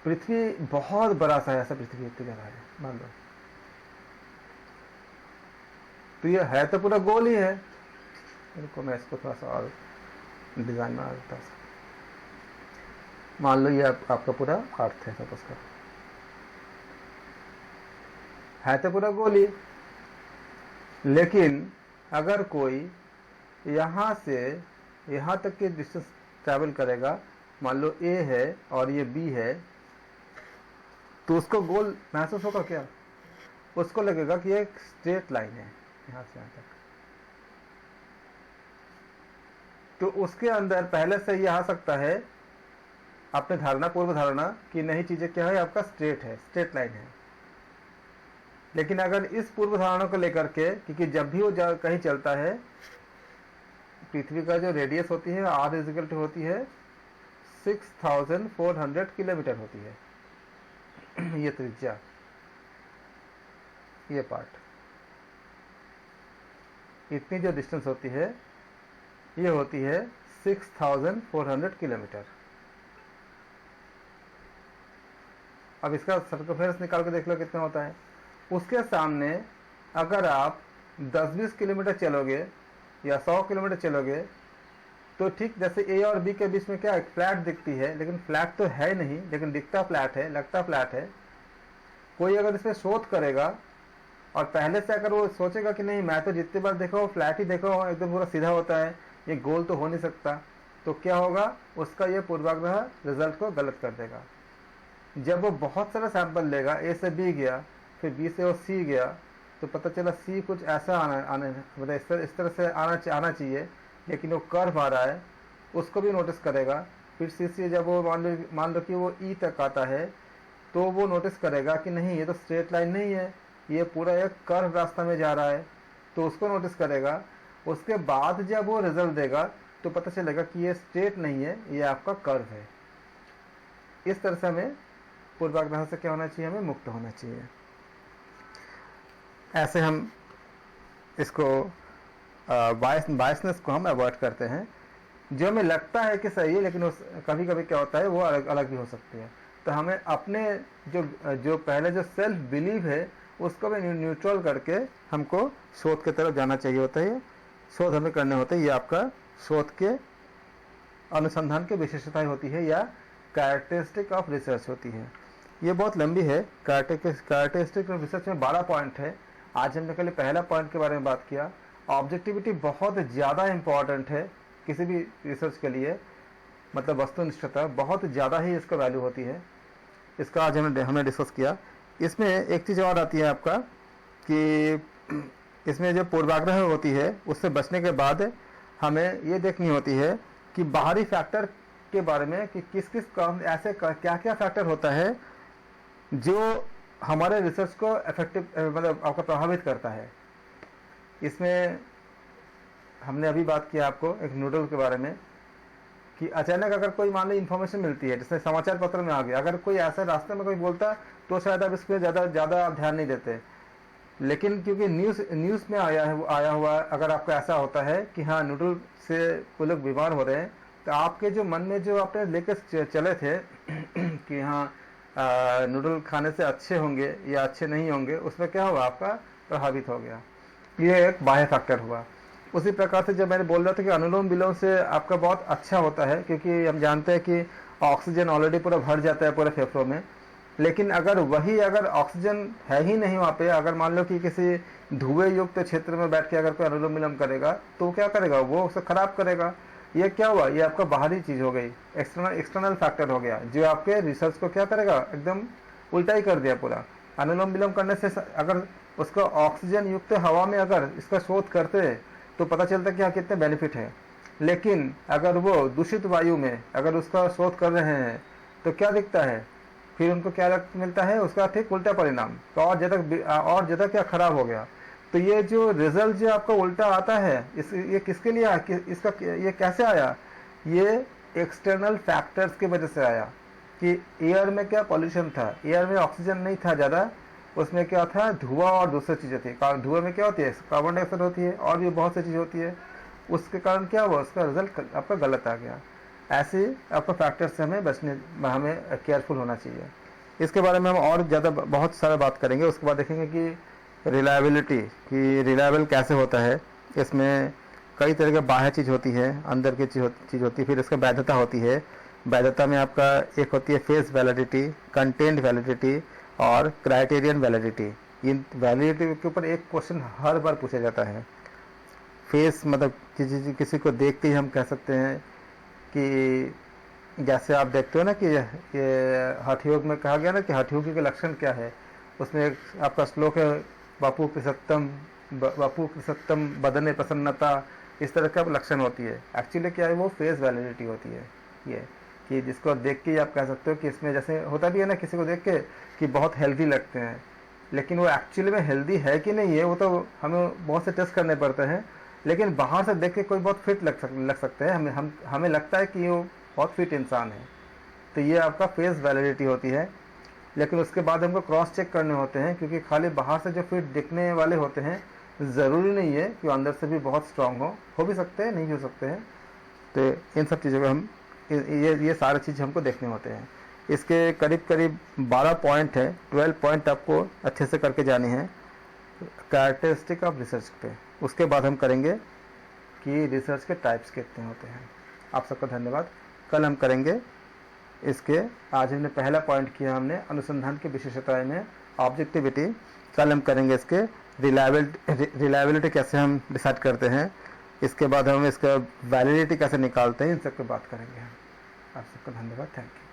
पृथ्वी बहुत बड़ा सा है, ऐसा पृथ्वी इतनी जगह है मान लो, तो ये है तो पूरा गोल ही है। इनको मैं इसको थोड़ा सा और डिजाइन में देता हूँ। मान लो ये आपका पूरा अर्थ है, सपोज करो है तो पूरा गोल ही, लेकिन अगर कोई यहाँ से यहाँ तक के डिस्टेंस ट्रैवल करेगा, मान लो ए है और ये बी है, तो उसको गोल महसूस होगा क्या, उसको लगेगा कि ये एक स्ट्रेट लाइन है यहाँ से यहाँ तक। तो उसके अंदर पहले से ये आ सकता है अपने धारणा, पूर्व धारणा कि नहीं चीजें क्या है, आपका स्ट्रेट है, स्ट्रेट लाइन है। लेकिन अगर इस पूर्व धारणा को लेकर के, क्योंकि जब भी वो कहीं चलता है, पृथ्वी का जो रेडियस होती है आर इजिकल टू होती है 6400 किलोमीटर होती है ये त्रिज्या, ये पार्ट, इतनी जो डिस्टेंस होती है ये होती है 6400 किलोमीटर। अब इसका सर्कमफेरेंस निकाल के देख लो कितना होता है। उसके सामने अगर आप 10-20 किलोमीटर चलोगे या 100 किलोमीटर चलोगे, तो ठीक जैसे ए और बी के बीच में क्या एक फ्लैट दिखती है, लेकिन फ्लैट तो है नहीं, लेकिन दिखता फ्लैट है, लगता फ्लैट है। कोई अगर इसमें शोध करेगा और पहले से अगर वो सोचेगा कि नहीं मैं तो जितनी बार देखा हूँ फ्लैट ही देखा हूँ, एकदम पूरा सीधा होता है, ये गोल तो हो नहीं सकता, तो क्या होगा, उसका ये पूर्वाग्रह रिजल्ट को गलत कर देगा। जब वो बहुत सारा सैंपल लेगा, ए से बी गया, फिर बी से वो सी गया, तो पता चला सी कुछ ऐसा आने मतलब इस तरह से आना चाहिए, लेकिन वो कर्व आ रहा है, उसको भी नोटिस करेगा। फिर सी से जब वो मान लो कि वो ई तक आता है, तो वो नोटिस करेगा कि नहीं ये तो स्ट्रेट लाइन नहीं है, ये पूरा एक कर्व रास्ता में जा रहा है, तो उसको नोटिस करेगा। उसके बाद जब वो रिजल्ट देगा तो पता चलेगा कि ये स्ट्रेट नहीं है, ये आपका कर्व है। इस तरह से हमें पूर्वाग्रह से क्या होना चाहिए, हमें मुक्त होना चाहिए। ऐसे हम इसको बायसनेस को हम अवॉइड करते हैं। जो हमें लगता है कि सही है, लेकिन उस कभी कभी क्या होता है वो अलग अलग भी हो सकती है। तो हमें अपने जो पहले जो सेल्फ बिलीव है उसको भी न्यूट्रल करके हमको शोध की तरफ जाना चाहिए होता है। शोध हमें करने होते हैं, ये आपका शोध के अनुसंधान की विशेषताएं होती है या कैरेक्टरिस्टिक ऑफ रिसर्च होती है। ये बहुत लंबी है। कैरेक्टरिस्टिक ऑफ रिसर्च में 12 पॉइंट है। आज हमने कल पहला पॉइंट के बारे में बात किया। ऑब्जेक्टिविटी बहुत ज़्यादा इम्पॉर्टेंट है किसी भी रिसर्च के लिए, मतलब वस्तुनिष्ठता बहुत ज़्यादा ही इसका वैल्यू होती है। इसका आज हमने डिस्कस किया। इसमें एक चीज़ और आती है आपका कि इसमें जो पूर्वाग्रह होती है उससे बचने के बाद हमें ये देखनी होती है कि बाहरी फैक्टर के बारे में कि किस किस काम ऐसे क्या क्या फैक्टर होता है जो हमारे रिसर्च को इफेक्टिव मतलब आपका प्रभावित करता है। इसमें हमने अभी बात किया आपको एक नूडल के बारे में कि अचानक अगर कोई मान लो इन्फॉर्मेशन मिलती है, जैसे समाचार पत्र में आ गया, अगर कोई ऐसा रास्ते में कोई बोलता तो शायद आप इसमें ज़्यादा आप ध्यान नहीं देते, लेकिन क्योंकि न्यूज़ में आया हुआ अगर आपको ऐसा होता है कि हाँ नूडल से कोई लोग बीमार हो रहे हैं, तो आपके जो मन में जो आपने लेकर चले थे कि हाँ नूडल खाने से अच्छे होंगे या अच्छे नहीं होंगे, उसमें क्या हुआ, आपका प्रभावित हो गया। ये एक बाह्य फैक्टर हुआ। उसी प्रकार से जब मैंने बोल रहा था कि अनुलोम विलोम से आपका बहुत अच्छा होता है, क्योंकि हम जानते हैं कि ऑक्सीजन ऑलरेडी पूरा भर जाता है पूरे फेफड़ों में, लेकिन अगर वही अगर ऑक्सीजन है ही नहीं वहाँ पे, अगर मान लो कि किसी धुएं युक्त क्षेत्र में बैठ के अगर कोई अनुलोम विलोम करेगा तो क्या करेगा, वो उसे खराब करेगा। ये क्या हुआ, ये आपका बाहरी चीज हो गई, एक्सटर्नल फैक्टर हो गया, जो आपके रिसर्च को क्या करेगा, एकदम उल्टा ही कर दिया पूरा। अनुलोम विलोम करने से अगर उसको ऑक्सीजन युक्त हवा में अगर इसका शोध करते तो पता चलता कि हाँ कितने बेनिफिट है, लेकिन अगर वो दूषित वायु में अगर उसका शोध कर रहे हैं तो क्या दिखता है, फिर उनको क्या मिलता है, उसका ठीक उल्टा परिणाम, तो और ज़्यादा क्या खराब हो गया। तो ये जो रिजल्ट जो आपका उल्टा आता है, ये किसके लिए आया, इसका ये कैसे आया, ये एक्सटर्नल फैक्टर्स की वजह से आया कि एयर में क्या पॉल्यूशन था, एयर में ऑक्सीजन नहीं था ज़्यादा, उसमें क्या था, धुआं और दूसरी चीज़ें थी। धुएं में क्या होती है, कार्बन डाइऑक्साइड होती है और भी बहुत सी चीज़ होती है, उसके कारण क्या हुआ, उसका रिजल्ट आपका गलत आ गया। ऐसे आपका फैक्टर से हमें केयरफुल होना चाहिए। इसके बारे में हम और ज़्यादा बहुत सारा बात करेंगे। उसके बाद देखेंगे कि रिलायबिलिटी, कि रिलायबल कैसे होता है। इसमें कई तरह के बाह्य चीज़ होती है, अंदर की चीज़ होती है, फिर इसका वैधता होती है। वैधता में आपका एक होती है फेस वैलिडिटी, कंटेंट वैलिडिटी और क्राइटेरियन वैलिडिटी। इन वैलिडिटी के ऊपर एक क्वेश्चन हर बार पूछा जाता है। फेस मतलब किसी को देख के ही हम कह सकते हैं कि जैसे आप देखते हो ना कि ये हठ योग में कहा गया ना कि हठ योगी के लक्षण क्या है, उसमें एक आपका श्लोक है, बापू कृषत्तम बदने प्रसन्नता, इस तरह का लक्षण होती है। एक्चुअली क्या है, वो फेस वैलिडिटी होती है। ये कि जिसको देख के आप कह सकते हो कि इसमें जैसे होता भी है ना किसी को देख के कि बहुत हेल्दी लगते हैं, लेकिन वो एक्चुअली में हेल्दी है कि नहीं है वो तो हमें बहुत से टेस्ट करने पड़ते हैं। लेकिन बाहर से देख के कोई बहुत फिट लग सकते हैं, हमें लगता है कि वो बहुत फिट इंसान है, तो ये आपका फेस वैलिडिटी होती है। लेकिन उसके बाद हमको क्रॉस चेक करने होते हैं, क्योंकि खाली बाहर से जो फिट दिखने वाले होते हैं ज़रूरी नहीं है कि अंदर से भी बहुत स्ट्रांग हो भी सकते हैं, नहीं भी हो सकते हैं। तो इन सब चीज़ों को हम ये सारे चीज़ हमको देखने होते हैं। इसके करीब 12 पॉइंट है, 12 पॉइंट आपको अच्छे से करके जानी है कैरेक्टरिस्टिक ऑफ रिसर्च पे। उसके बाद हम करेंगे कि रिसर्च के टाइप्स कितने होते हैं। आप सबका धन्यवाद। कल हम करेंगे इसके, आज हमने पहला पॉइंट किया हमने अनुसंधान की विशेषताएं में ऑब्जेक्टिविटी। कल हम करेंगे इसके रिलायबिलिटी कैसे हम डिसाइड करते हैं, इसके बाद हम इसका वैलिडिटी कैसे निकालते हैं, इन सब की बात करेंगे हम। आप सबका धन्यवाद, थैंक यू।